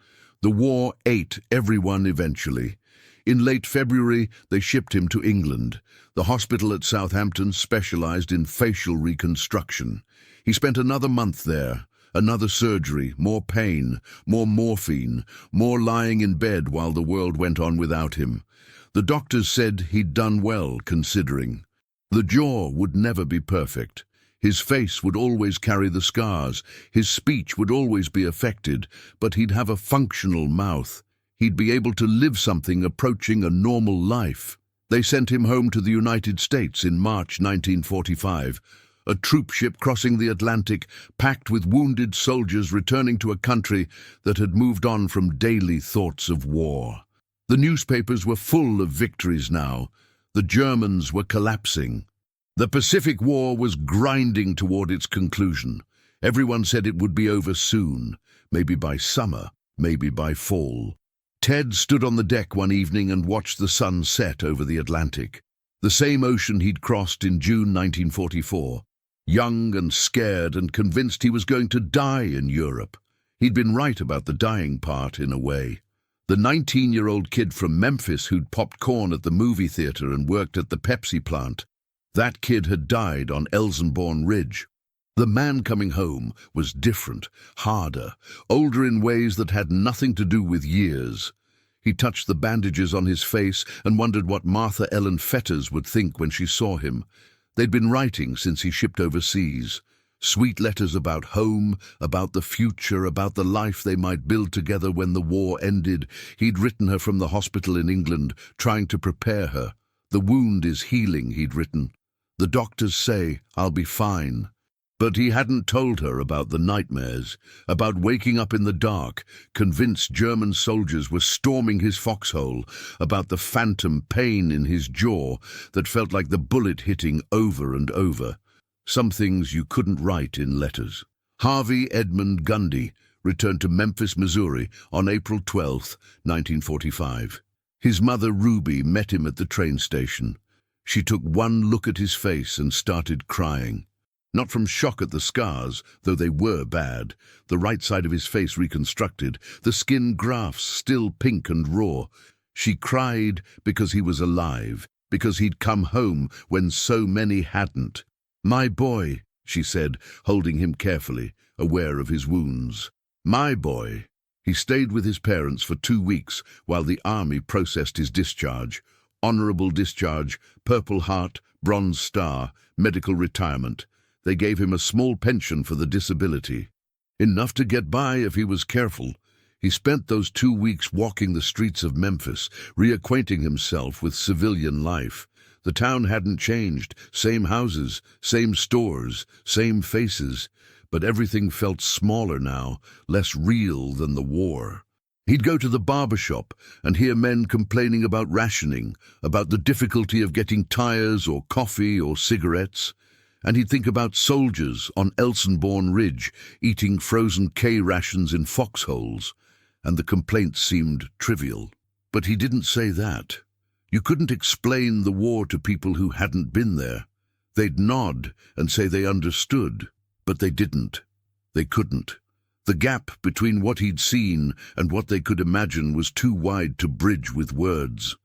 The war ate everyone eventually. In late February, they shipped him to England. The hospital at Southampton specialized in facial reconstruction. He spent another month there. Another surgery, more pain, more morphine, more lying in bed while the world went on without him. The doctors said he'd done well, considering. The jaw would never be perfect. His face would always carry the scars. His speech would always be affected, but he'd have a functional mouth. He'd be able to live something approaching a normal life. They sent him home to the United States in March 1945. A troop ship crossing the Atlantic, packed with wounded soldiers returning to a country that had moved on from daily thoughts of war. The newspapers were full of victories now. The Germans were collapsing. The Pacific War was grinding toward its conclusion. Everyone said it would be over soon, maybe by summer, maybe by fall. Ted stood on the deck one evening and watched the sun set over the Atlantic, the same ocean he'd crossed in June 1944. Young and scared and convinced he was going to die in Europe. He'd been right about the dying part, in a way. The 19-year-old kid from Memphis who'd popped corn at the movie theater and worked at the Pepsi plant. That kid had died on Elsenborn Ridge. The man coming home was different, harder, older in ways that had nothing to do with years. He touched the bandages on his face and wondered what Martha Ellen Fetters would think when she saw him. They'd been writing since he shipped overseas. Sweet letters about home, about the future, about the life they might build together when the war ended. He'd written her from the hospital in England, trying to prepare her. The wound is healing, he'd written. The doctors say I'll be fine. But he hadn't told her about the nightmares, about waking up in the dark, convinced German soldiers were storming his foxhole, about the phantom pain in his jaw that felt like the bullet hitting over and over. Some things you couldn't write in letters. Harvey Edmund Gundy returned to Memphis, Missouri on April 12, 1945. His mother, Ruby, met him at the train station. She took one look at his face and started crying. Not from shock at the scars, though they were bad, the right side of his face reconstructed, the skin grafts still pink and raw. She cried because he was alive, because he'd come home when so many hadn't. "My boy," she said, holding him carefully, aware of his wounds. "My boy." He stayed with his parents for 2 weeks while the army processed his discharge. Honorable discharge, Purple Heart, Bronze Star, medical retirement. They gave him a small pension for the disability. Enough to get by if he was careful. He spent those 2 weeks walking the streets of Memphis, reacquainting himself with civilian life. The town hadn't changed, same houses, same stores, same faces, but everything felt smaller now, less real than the war. He'd go to the barber shop and hear men complaining about rationing, about the difficulty of getting tires or coffee or cigarettes. And he'd think about soldiers on Elsenborn Ridge eating frozen K-rations in foxholes, and the complaints seemed trivial. But he didn't say that. You couldn't explain the war to people who hadn't been there. They'd nod and say they understood, but they didn't. They couldn't. The gap between what he'd seen and what they could imagine was too wide to bridge with words.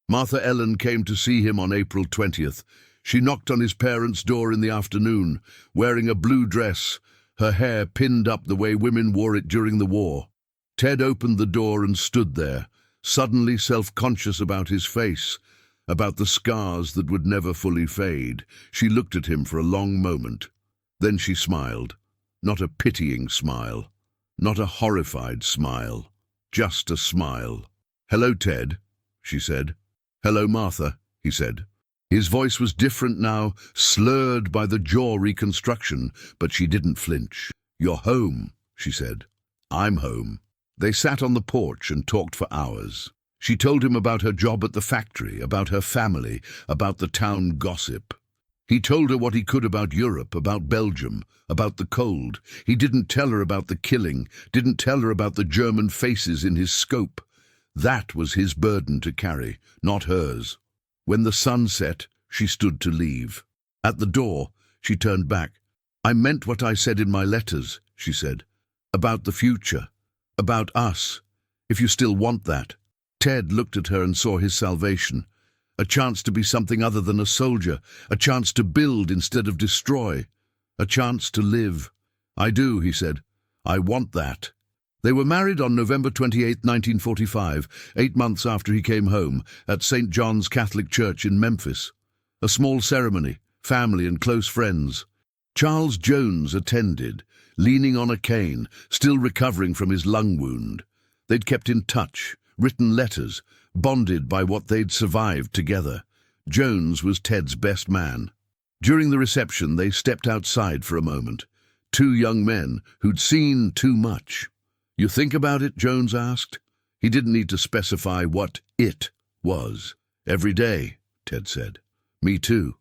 Martha Ellen came to see him on April 20th. She knocked on his parents' door in the afternoon, wearing a blue dress, her hair pinned up the way women wore it during the war. Ted opened the door and stood there, suddenly self-conscious about his face, about the scars that would never fully fade. She looked at him for a long moment. Then she smiled. Not a pitying smile, not a horrified smile, just a smile. "Hello, Ted," she said. "Hello, Martha," he said. His voice was different now, slurred by the jaw reconstruction, but she didn't flinch. "You're home," she said. "I'm home." They sat on the porch and talked for hours. She told him about her job at the factory, about her family, about the town gossip. He told her what he could about Europe, about Belgium, about the cold. He didn't tell her about the killing, didn't tell her about the German faces in his scope. That was his burden to carry, not hers. When the sun set, she stood to leave. At the door, she turned back. "I meant what I said in my letters," she said. "About the future. About us. If you still want that." Ted looked at her and saw his salvation. A chance to be something other than a soldier. A chance to build instead of destroy. A chance to live. "I do," he said. "I want that." They were married on November 28, 1945, 8 months after he came home, at St. John's Catholic Church in Memphis. A small ceremony, family and close friends. Charles Jones attended, leaning on a cane, still recovering from his lung wound. They'd kept in touch, written letters, bonded by what they'd survived together. Jones was Ted's best man. During the reception, they stepped outside for a moment. 2 young men who'd seen too much. "You think about it?" Jones asked. He didn't need to specify what it was. "Every day," Ted said. "Me too."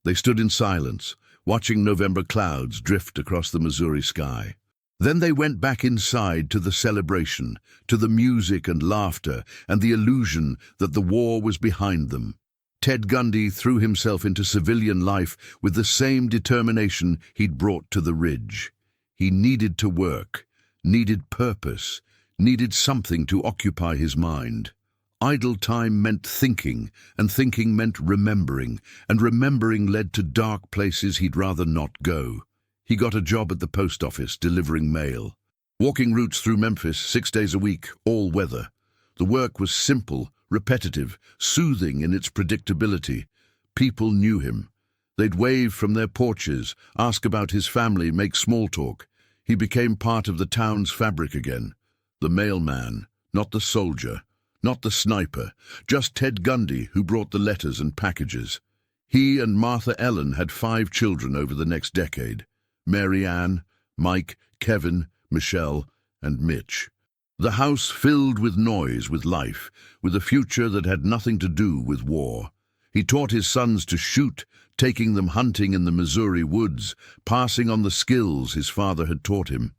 They stood in silence, watching November clouds drift across the Missouri sky. Then they went back inside to the celebration, to the music and laughter, and the illusion that the war was behind them. Ted Gundy threw himself into civilian life with the same determination he'd brought to the Ridge. He needed to work, needed purpose, needed something to occupy his mind. Idle time meant thinking, and thinking meant remembering, and remembering led to dark places he'd rather not go. He got a job at the post office, delivering mail. Walking routes through Memphis 6 days a week, all weather. The work was simple, repetitive, soothing in its predictability. People knew him. They'd wave from their porches, ask about his family, make small talk. He became part of the town's fabric again. The mailman, not the soldier, not the sniper, just Ted Gundy, who brought the letters and packages. He and Martha Ellen had 5 children over the next decade: Mary Ann, Mike, Kevin, Michelle, and Mitch. The house filled with noise, with life, with a future that had nothing to do with war. He taught his sons to shoot, taking them hunting in the Missouri woods, passing on the skills his father had taught him.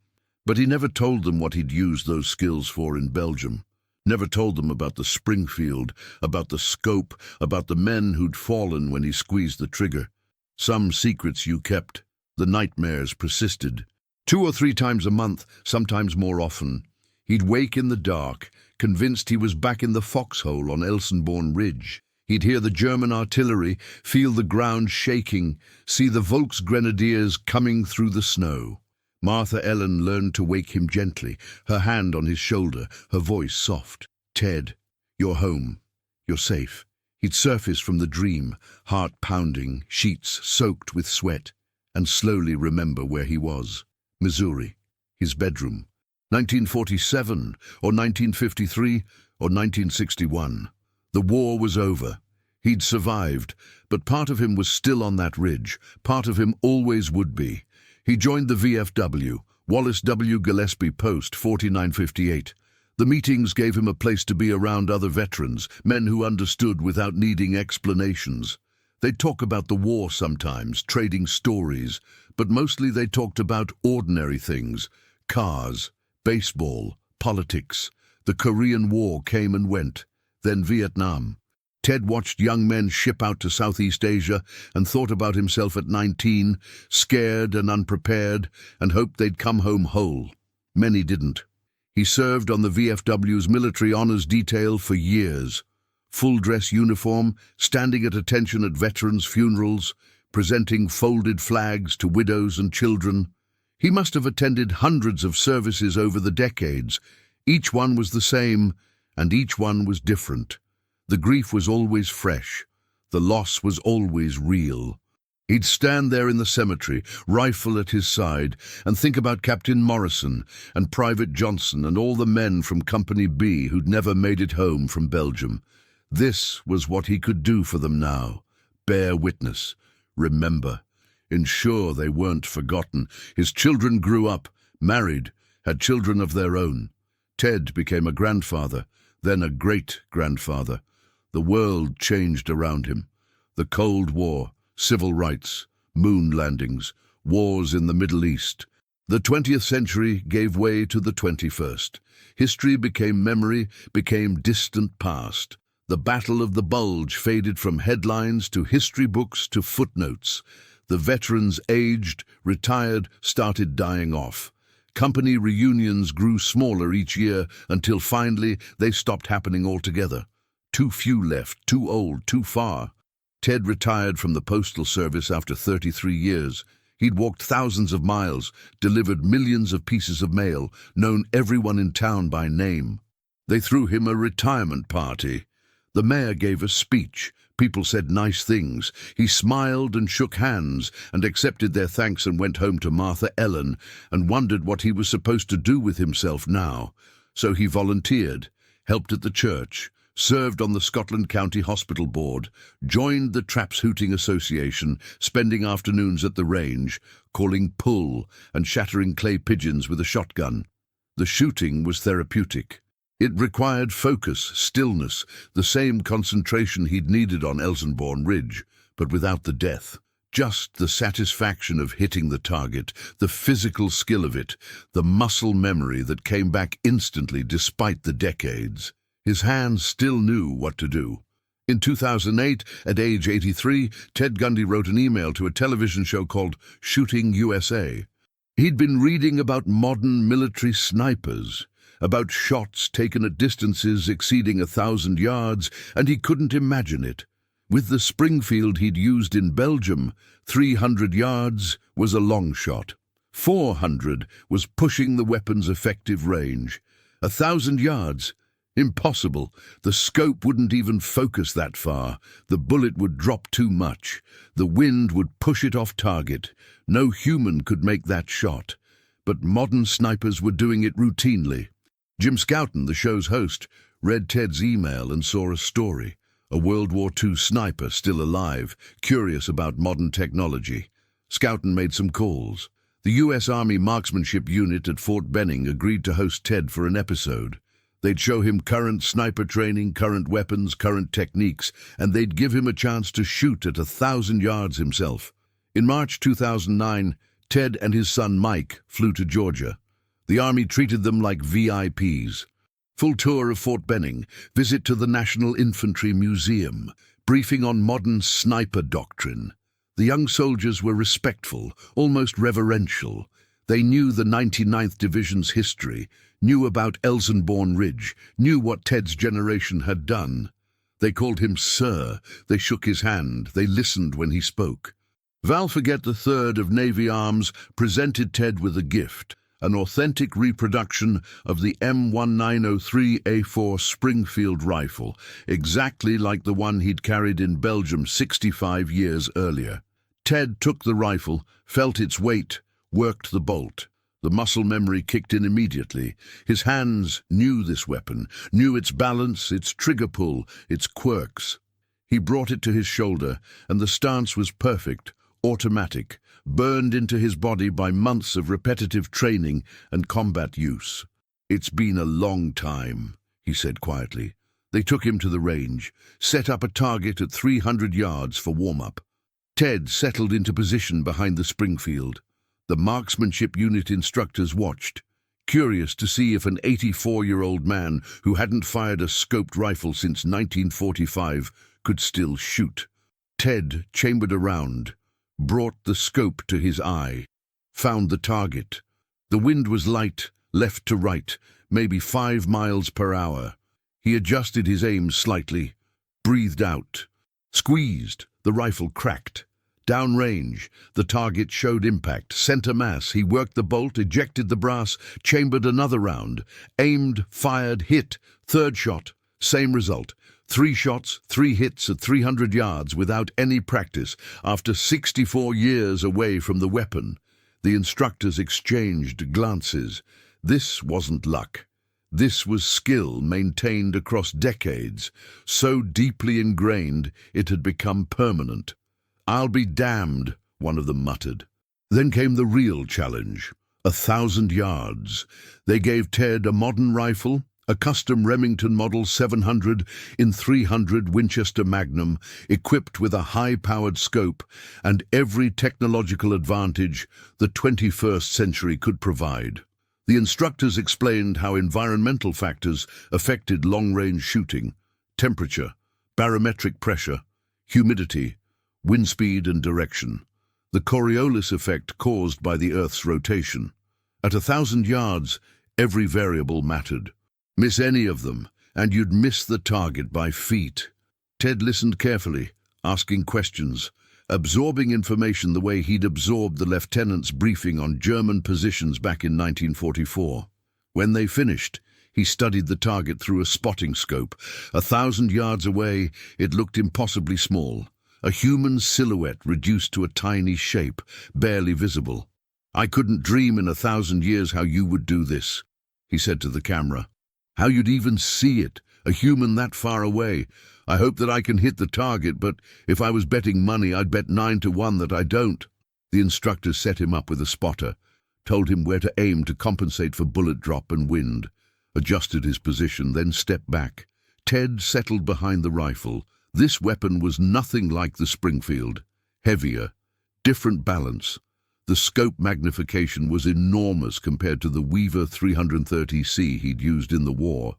But he never told them what he'd used those skills for in Belgium. Never told them about the Springfield, about the scope, about the men who'd fallen when he squeezed the trigger. Some secrets you kept. The nightmares persisted. 2 or 3 times a month, sometimes more often, he'd wake in the dark, convinced he was back in the foxhole on Elsenborn Ridge. He'd hear the German artillery, feel the ground shaking, see the Volksgrenadiers coming through the snow. Martha Ellen learned to wake him gently, her hand on his shoulder, her voice soft. "Ted, you're home. You're safe." He'd surface from the dream, heart pounding, sheets soaked with sweat, and slowly remember where he was. Missouri, his bedroom. 1947, or 1953, or 1961. The war was over. He'd survived, but part of him was still on that ridge. Part of him always would be. He joined the VFW, Wallace W. Gillespie Post, 4958. The meetings gave him a place to be around other veterans, men who understood without needing explanations. They'd talk about the war sometimes, trading stories, but mostly they talked about ordinary things: cars, baseball, politics. The Korean War came and went, then Vietnam. Ted watched young men ship out to Southeast Asia and thought about himself at 19, scared and unprepared, and hoped they'd come home whole. Many didn't. He served on the VFW's military honors detail for years. Full-dress uniform, standing at attention at veterans' funerals, presenting folded flags to widows and children. He must have attended hundreds of services over the decades. Each one was the same, and each one was different. The grief was always fresh. The loss was always real. He'd stand there in the cemetery, rifle at his side, and think about Captain Morrison and Private Johnson and all the men from Company B who'd never made it home from Belgium. This was what he could do for them now. Bear witness. Remember. Ensure they weren't forgotten. His children grew up, married, had children of their own. Ted became a grandfather, then a great-grandfather. The world changed around him. The Cold War, civil rights, moon landings, wars in the Middle East. The 20th century gave way to the 21st. History became memory, became distant past. The Battle of the Bulge faded from headlines to history books to footnotes. The veterans aged, retired, started dying off. Company reunions grew smaller each year until finally they stopped happening altogether. Too few left, too old, too far. Ted retired from the Postal Service after 33 years. He'd walked thousands of miles, delivered millions of pieces of mail, known everyone in town by name. They threw him a retirement party. The mayor gave a speech. People said nice things. He smiled and shook hands and accepted their thanks and went home to Martha Ellen and wondered what he was supposed to do with himself now. So he volunteered, helped at the church, served on the Scotland County Hospital Board, joined the Traps Hooting Association, spending afternoons at the range, calling pull and shattering clay pigeons with a shotgun. The shooting was therapeutic. It required focus, stillness, the same concentration he'd needed on Elsenborn Ridge, but without the death. Just the satisfaction of hitting the target, the physical skill of it, the muscle memory that came back instantly despite the decades. His hands still knew what to do. In 2008, at age 83, Ted Gundy wrote an email to a television show called Shooting USA. He'd been reading about modern military snipers, about shots taken at distances exceeding 1,000 yards, and he couldn't imagine it. With the Springfield he'd used in Belgium, 300 yards was a long shot. 400 was pushing the weapon's effective range. 1,000 yards, Impossible. The scope wouldn't even focus that far. The bullet would drop too much. The wind would push it off target. No human could make that shot. But modern snipers were doing it routinely. Jim Scouten, the show's host, read Ted's email and saw a story. A World War II sniper still alive, curious about modern technology. Scouten made some calls. The U.S. Army Marksmanship Unit at Fort Benning agreed to host Ted for an episode. They'd show him current sniper training, current weapons, current techniques, and they'd give him a chance to shoot at 1,000 yards himself. In March 2009, Ted and his son Mike flew to Georgia. The Army treated them like VIPs. Full tour of Fort Benning, visit to the National Infantry Museum, briefing on modern sniper doctrine. The young soldiers were respectful, almost reverential. They knew the 99th Division's history, knew about Elsenborn Ridge, knew what Ted's generation had done. They called him Sir, they shook his hand, they listened when he spoke. Val Forget III of Navy Arms presented Ted with a gift, an authentic reproduction of the M1903A4 Springfield rifle, exactly like the one he'd carried in Belgium 65 years earlier. Ted took the rifle, felt its weight, worked the bolt. The muscle memory kicked in immediately. His hands knew this weapon, knew its balance, its trigger pull, its quirks. He brought it to his shoulder, and the stance was perfect, automatic, burned into his body by months of repetitive training and combat use. "It's been a long time," he said quietly. They took him to the range, set up a target at 300 yards for warm-up. Ted settled into position behind the Springfield. The Marksmanship Unit instructors watched, curious to see if an 84-year-old man who hadn't fired a scoped rifle since 1945 could still shoot. Ted chambered around, brought the scope to his eye, found the target. The wind was light, left to right, maybe 5 miles per hour. He adjusted his aim slightly, breathed out, squeezed. The rifle cracked. Downrange, the target showed impact. Center mass, he worked the bolt, ejected the brass, chambered another round, aimed, fired, hit. Third shot, same result. 3 shots, 3 hits at 300 yards without any practice, after 64 years away from the weapon. The instructors exchanged glances. This wasn't luck. This was skill maintained across decades, so deeply ingrained it had become permanent. "I'll be damned," one of them muttered. Then came the real challenge, 1,000 yards. They gave Ted a modern rifle, a custom Remington Model 700 in 300 Winchester Magnum, equipped with a high-powered scope and every technological advantage the 21st century could provide. The instructors explained how environmental factors affected long-range shooting: temperature, barometric pressure, humidity, wind speed and direction, the Coriolis effect caused by the Earth's rotation. At 1,000 yards, every variable mattered. Miss any of them, and you'd miss the target by feet. Ted listened carefully, asking questions, absorbing information the way he'd absorbed the lieutenant's briefing on German positions back in 1944. When they finished, he studied the target through a spotting scope. 1,000 yards away, it looked impossibly small. A human silhouette reduced to a tiny shape, barely visible. "I couldn't dream in 1,000 years how you would do this," he said to the camera. "How you'd even see it, a human that far away. I hope that I can hit the target, but if I was betting money, I'd bet 9 to 1 that I don't." The instructor set him up with a spotter, told him where to aim to compensate for bullet drop and wind, adjusted his position, then stepped back. Ted settled behind the rifle. This weapon was nothing like the Springfield. Heavier, different balance. The scope magnification was enormous compared to the Weaver 330C he'd used in the war.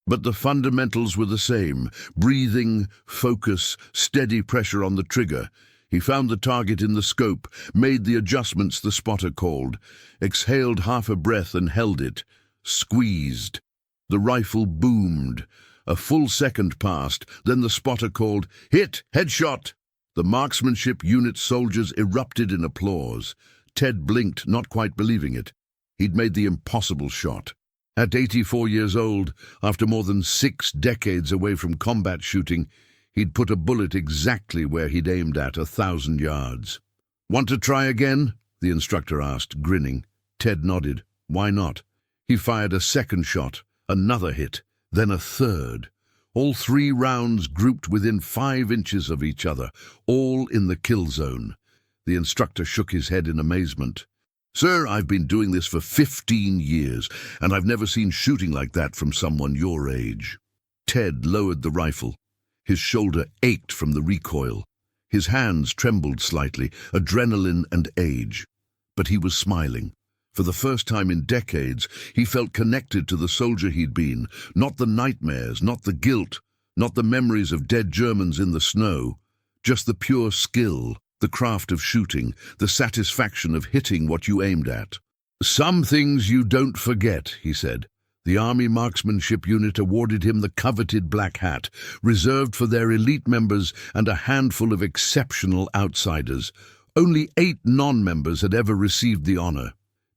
But the fundamentals were the same: breathing, focus, steady pressure on the trigger. He found the target in the scope, made the adjustments the spotter called, exhaled half a breath and held it. Squeezed. The rifle boomed. A full second passed, then the spotter called, "Hit! Headshot!" The Marksmanship Unit soldiers erupted in applause. Ted blinked, not quite believing it. He'd made the impossible shot. At 84 years old, after more than 6 decades away from combat shooting, he'd put a bullet exactly where he'd aimed at 1,000 yards. "Want to try again?" the instructor asked, grinning. Ted nodded. Why not? He fired a second shot, another hit, then a third. All 3 rounds grouped within 5 inches of each other, all in the kill zone. The instructor shook his head in amazement. "Sir, I've been doing this for 15 years, and I've never seen shooting like that from someone your age." Ted lowered the rifle. His shoulder ached from the recoil. His hands trembled slightly, adrenaline and age. But he was smiling. For the first time in decades, he felt connected to the soldier he'd been, not the nightmares, not the guilt, not the memories of dead Germans in the snow, just the pure skill, the craft of shooting, the satisfaction of hitting what you aimed at. "Some things you don't forget," he said. The Army Marksmanship Unit awarded him the coveted black hat, reserved for their elite members and a handful of exceptional outsiders. Only 8 non-members had ever received the honor.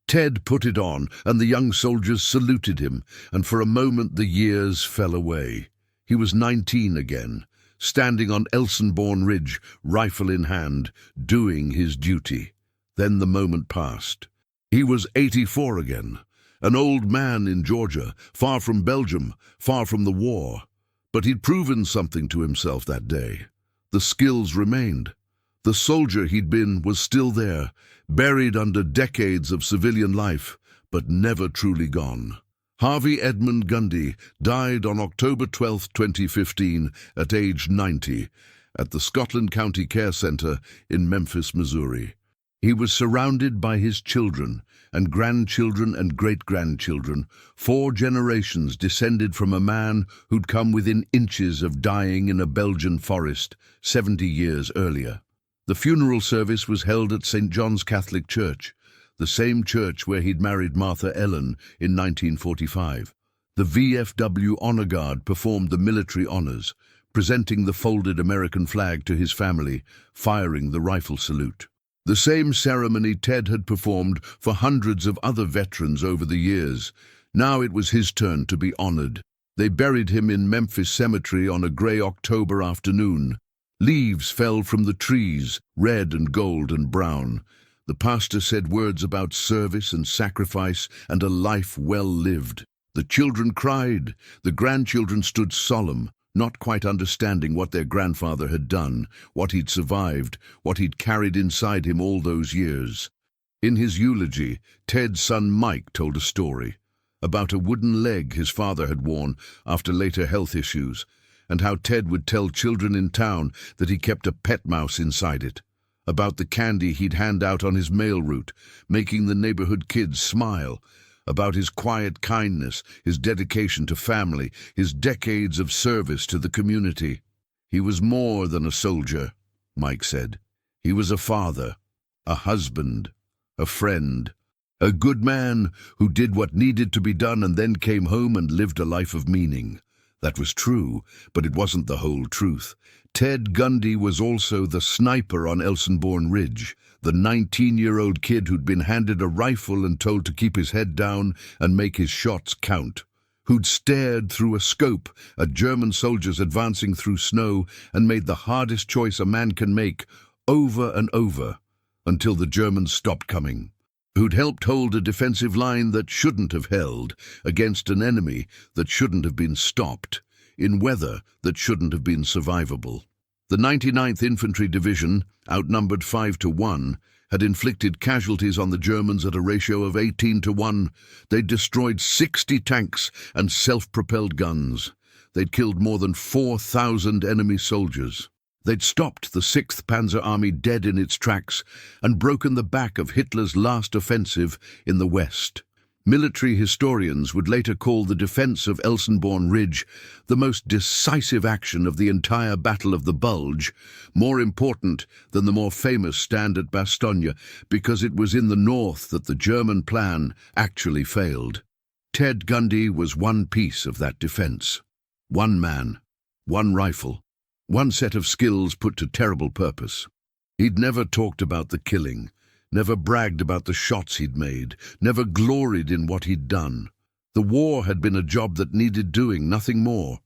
Ted put it on, and the young soldiers saluted him, and for a moment the years fell away. He was 19 again, standing on Elsenborn Ridge, rifle in hand, doing his duty. Then the moment passed. He was 84 again, an old man in Georgia, far from Belgium, far from the war. But he'd proven something to himself that day. The skills remained. The soldier he'd been was still there, buried under decades of civilian life, but never truly gone. Harvey Edmund Gundy died on October 12, 2015, at age 90, at the Scotland County Care Center in Memphis, Missouri. He was surrounded by his children and grandchildren and great-grandchildren, 4 generations descended from a man who'd come within inches of dying in a Belgian forest 70 years earlier. The funeral service was held at St. John's Catholic Church, the same church where he'd married Martha Ellen in 1945. The VFW Honor Guard performed the military honors, presenting the folded American flag to his family, firing the rifle salute. The same ceremony Ted had performed for hundreds of other veterans over the years. Now it was his turn to be honored. They buried him in Memphis Cemetery on a gray October afternoon. Leaves fell from the trees, red and gold and brown. The pastor said words about service and sacrifice and a life well lived. The children cried. The grandchildren stood solemn, not quite understanding what their grandfather had done, what he'd survived, what he'd carried inside him all those years. In his eulogy, Ted's son Mike told a story about a wooden leg his father had worn after later health issues, and how Ted would tell children in town that he kept a pet mouse inside it, about the candy he'd hand out on his mail route, making the neighborhood kids smile, about his quiet kindness, his dedication to family, his decades of service to the community. He was more than a soldier, Mike said. He was a father, a husband, a friend, a good man who did what needed to be done and then came home and lived a life of meaning. That was true, but it wasn't the whole truth. Ted Gundy was also the sniper on Elsenborn Ridge, the 19-year-old kid who'd been handed a rifle and told to keep his head down and make his shots count, who'd stared through a scope at German soldiers advancing through snow and made the hardest choice a man can make over and over until the Germans stopped coming, who'd helped hold a defensive line that shouldn't have held against an enemy that shouldn't have been stopped, in weather that shouldn't have been survivable. The 99th Infantry Division, outnumbered 5-1, had inflicted casualties on the Germans at a ratio of 18-1. They'd destroyed 60 tanks and self-propelled guns. They'd killed more than 4,000 enemy soldiers. They'd stopped the 6th Panzer Army dead in its tracks and broken the back of Hitler's last offensive in the West. Military historians would later call the defense of Elsenborn Ridge the most decisive action of the entire Battle of the Bulge, more important than the more famous stand at Bastogne, because it was in the north that the German plan actually failed. Ted Gundy was one piece of that defense. One man, one rifle, one set of skills put to terrible purpose. He'd never talked about the killing, never bragged about the shots he'd made, never gloried in what he'd done. The war had been a job that needed doing, nothing more.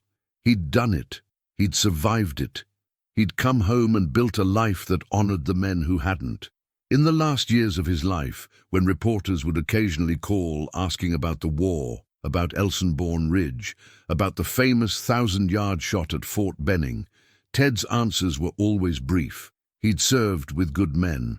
He'd done it. He'd survived it. He'd come home and built a life that honored the men who hadn't. In the last years of his life, when reporters would occasionally call asking about the war, about Elsenborn Ridge, about the famous 1,000-yard shot at Fort Benning, Ted's answers were always brief. He'd served with good men.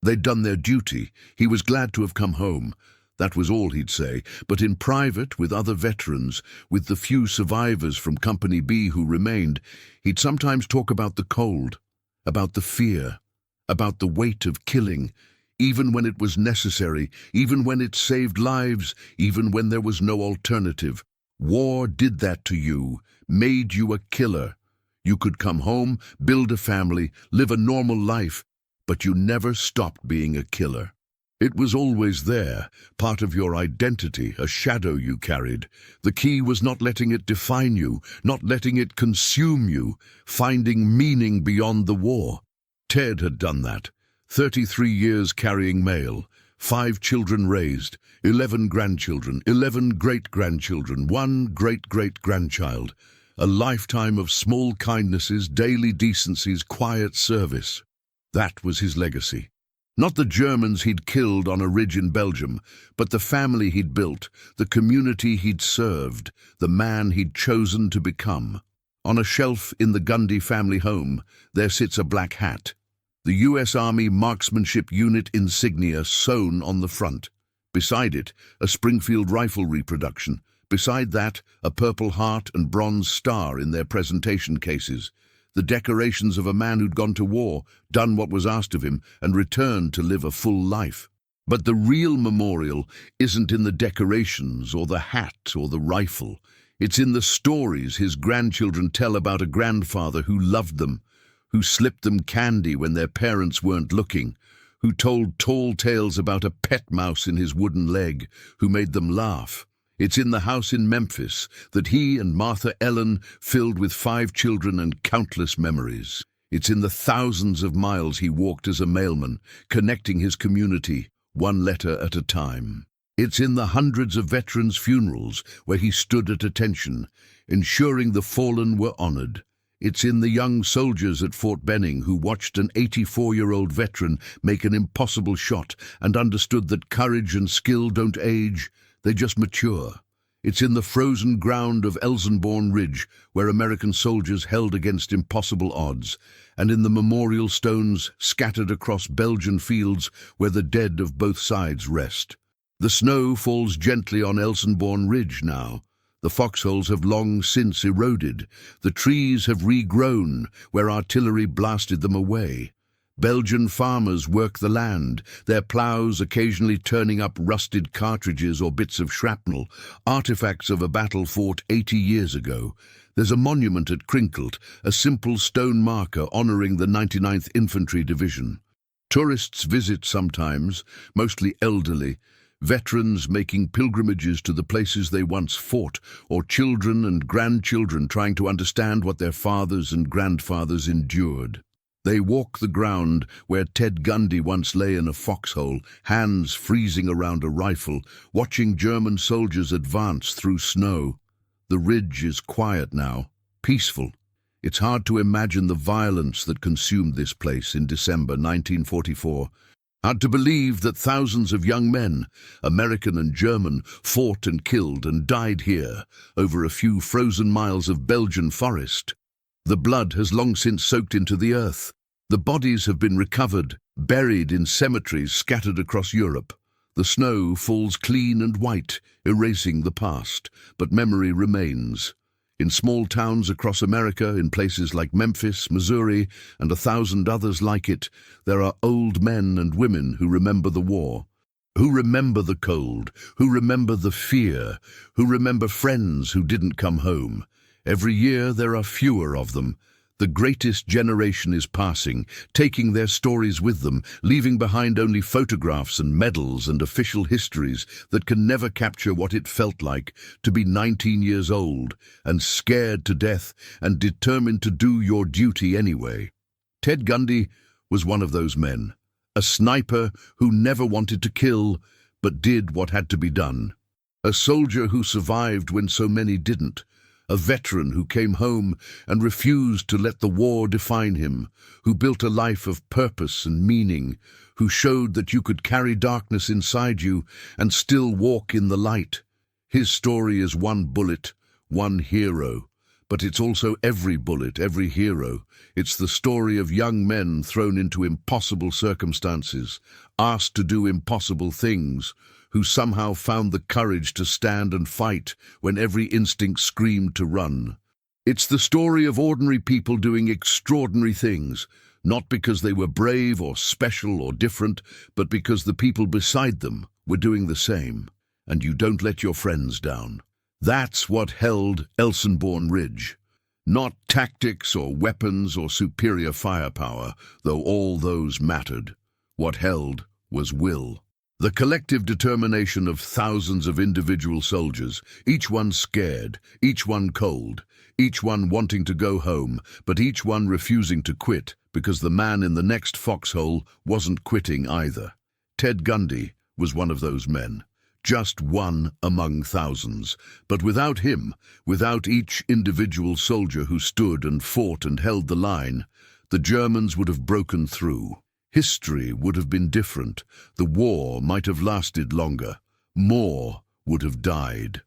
They'd done their duty. He was glad to have come home. That was all he'd say, but in private, with other veterans, with the few survivors from Company B who remained, he'd sometimes talk about the cold, about the fear, about the weight of killing, even when it was necessary, even when it saved lives, even when there was no alternative. War did that to you, made you a killer. You could come home, build a family, live a normal life, but you never stopped being a killer. It was always there, part of your identity, a shadow you carried. The key was not letting it define you, not letting it consume you, finding meaning beyond the war. Ted had done that. 33 years carrying mail, 5 children raised, 11 grandchildren, 11 great-grandchildren, 1 great-great-grandchild. A lifetime of small kindnesses, daily decencies, quiet service. That was his legacy. Not the Germans he'd killed on a ridge in Belgium, but the family he'd built, the community he'd served, the man he'd chosen to become. On a shelf in the Gundy family home, there sits a black hat. The U.S. Army Marksmanship Unit insignia sewn on the front. Beside it, a Springfield rifle reproduction. Beside that, a Purple Heart and Bronze Star in their presentation cases. The decorations of a man who'd gone to war, done what was asked of him, and returned to live a full life. But the real memorial isn't in the decorations or the hat or the rifle. It's in the stories his grandchildren tell about a grandfather who loved them, who slipped them candy when their parents weren't looking, who told tall tales about a pet mouse in his wooden leg, who made them laugh. It's in the house in Memphis that he and Martha Ellen filled with 5 children and countless memories. It's in the thousands of miles he walked as a mailman, connecting his community, 1 letter at a time. It's in the hundreds of veterans' funerals where he stood at attention, ensuring the fallen were honored. It's in the young soldiers at Fort Benning who watched an 84-year-old veteran make an impossible shot and understood that courage and skill don't age, they just mature. It's in the frozen ground of Elsenborn Ridge, where American soldiers held against impossible odds, and in the memorial stones scattered across Belgian fields where the dead of both sides rest. The snow falls gently on Elsenborn Ridge now. The foxholes have long since eroded. The trees have regrown where artillery blasted them away. Belgian farmers work the land, their plows occasionally turning up rusted cartridges or bits of shrapnel, artifacts of a battle fought 80 years ago. There's a monument at Crinkelt, a simple stone marker honoring the 99th Infantry Division. Tourists visit sometimes, mostly elderly, veterans making pilgrimages to the places they once fought, or children and grandchildren trying to understand what their fathers and grandfathers endured. They walk the ground where Ted Gundy once lay in a foxhole, hands freezing around a rifle, watching German soldiers advance through snow. The ridge is quiet now, peaceful. It's hard to imagine the violence that consumed this place in December 1944. Hard to believe that thousands of young men, American and German, fought and killed and died here over a few frozen miles of Belgian forest. The blood has long since soaked into the earth. The bodies have been recovered, buried in cemeteries scattered across Europe. The snow falls clean and white, erasing the past, but memory remains. In small towns across America, in places like Memphis, Missouri, and 1,000 others like it, there are old men and women who remember the war, who remember the cold, who remember the fear, who remember friends who didn't come home. Every year there are fewer of them. The greatest generation is passing, taking their stories with them, leaving behind only photographs and medals and official histories that can never capture what it felt like to be 19 years old and scared to death and determined to do your duty anyway. Ted Gundy was one of those men, a sniper who never wanted to kill but did what had to be done. A soldier who survived when so many didn't. A veteran who came home and refused to let the war define him, who built a life of purpose and meaning, who showed that you could carry darkness inside you and still walk in the light. His story is one bullet, one hero, but it's also every bullet, every hero. It's the story of young men thrown into impossible circumstances, asked to do impossible things, who somehow found the courage to stand and fight when every instinct screamed to run. It's the story of ordinary people doing extraordinary things, not because they were brave or special or different, but because the people beside them were doing the same. And you don't let your friends down. That's what held Elsenborn Ridge. Not tactics or weapons or superior firepower, though all those mattered. What held was will. The collective determination of thousands of individual soldiers, each one scared, each one cold, each one wanting to go home, but each one refusing to quit because the man in the next foxhole wasn't quitting either. Ted Gundy was one of those men. Just one among thousands. But without him, without each individual soldier who stood and fought and held the line, the Germans would have broken through. History would have been different. The war might have lasted longer. More would have died.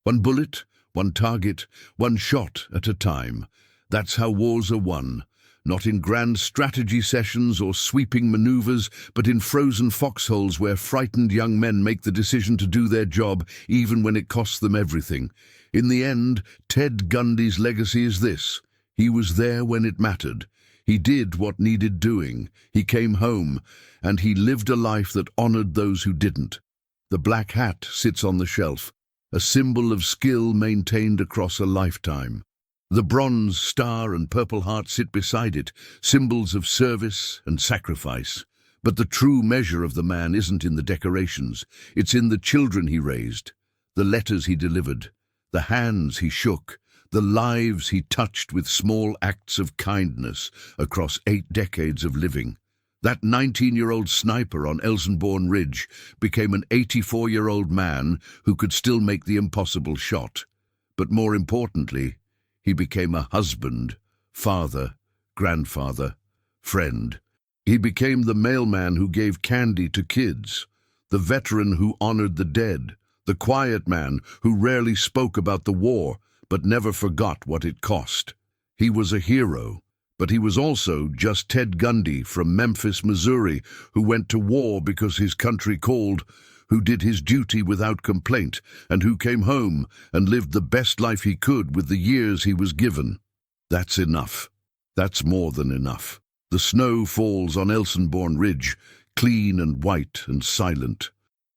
One bullet, one target, one shot at a time. That's how wars are won. Not in grand strategy sessions or sweeping maneuvers, but in frozen foxholes where frightened young men make the decision to do their job even when it costs them everything. In the end, Ted Gundy's legacy is this. He was there when it mattered. He did what needed doing. He came home, and he lived a life that honored those who didn't. The black hat sits on the shelf, a symbol of skill maintained across a lifetime. The bronze star and purple heart sit beside it, symbols of service and sacrifice. But the true measure of the man isn't in the decorations. It's in the children he raised, the letters he delivered, the hands he shook, the lives he touched with small acts of kindness across 8 decades of living. That 19-year-old sniper on Elsenborn Ridge became an 84-year-old man who could still make the impossible shot. But more importantly, he became a husband, father, grandfather, friend. He became the mailman who gave candy to kids, the veteran who honored the dead, the quiet man who rarely spoke about the war but never forgot what it cost. He was a hero, but he was also just Ted Gundy from Memphis, Missouri, who went to war because his country called, who did his duty without complaint, and who came home and lived the best life he could with the years he was given. That's enough. That's more than enough. The snow falls on Elsenborn Ridge, clean and white and silent.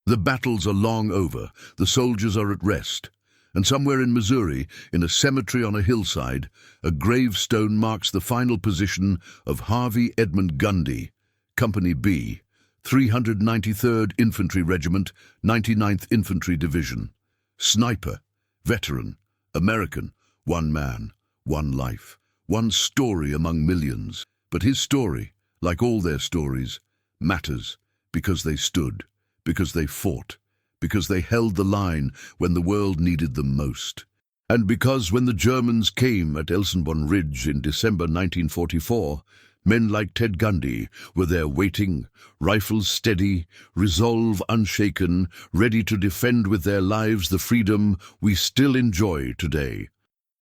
The battles are long over, the soldiers are at rest, and somewhere in Missouri, in a cemetery on a hillside, a gravestone marks the final position of Harvey Edmund Gundy, Company B, 393rd Infantry Regiment, 99th Infantry Division. Sniper, veteran, American, one man, one life, one story among millions. But his story, like all their stories, matters because they stood, because they fought, because they held the line when the world needed them most. And because when the Germans came at Elsenborn Ridge in December 1944, men like Ted Gundy were there waiting, rifles steady, resolve unshaken, ready to defend with their lives the freedom we still enjoy today.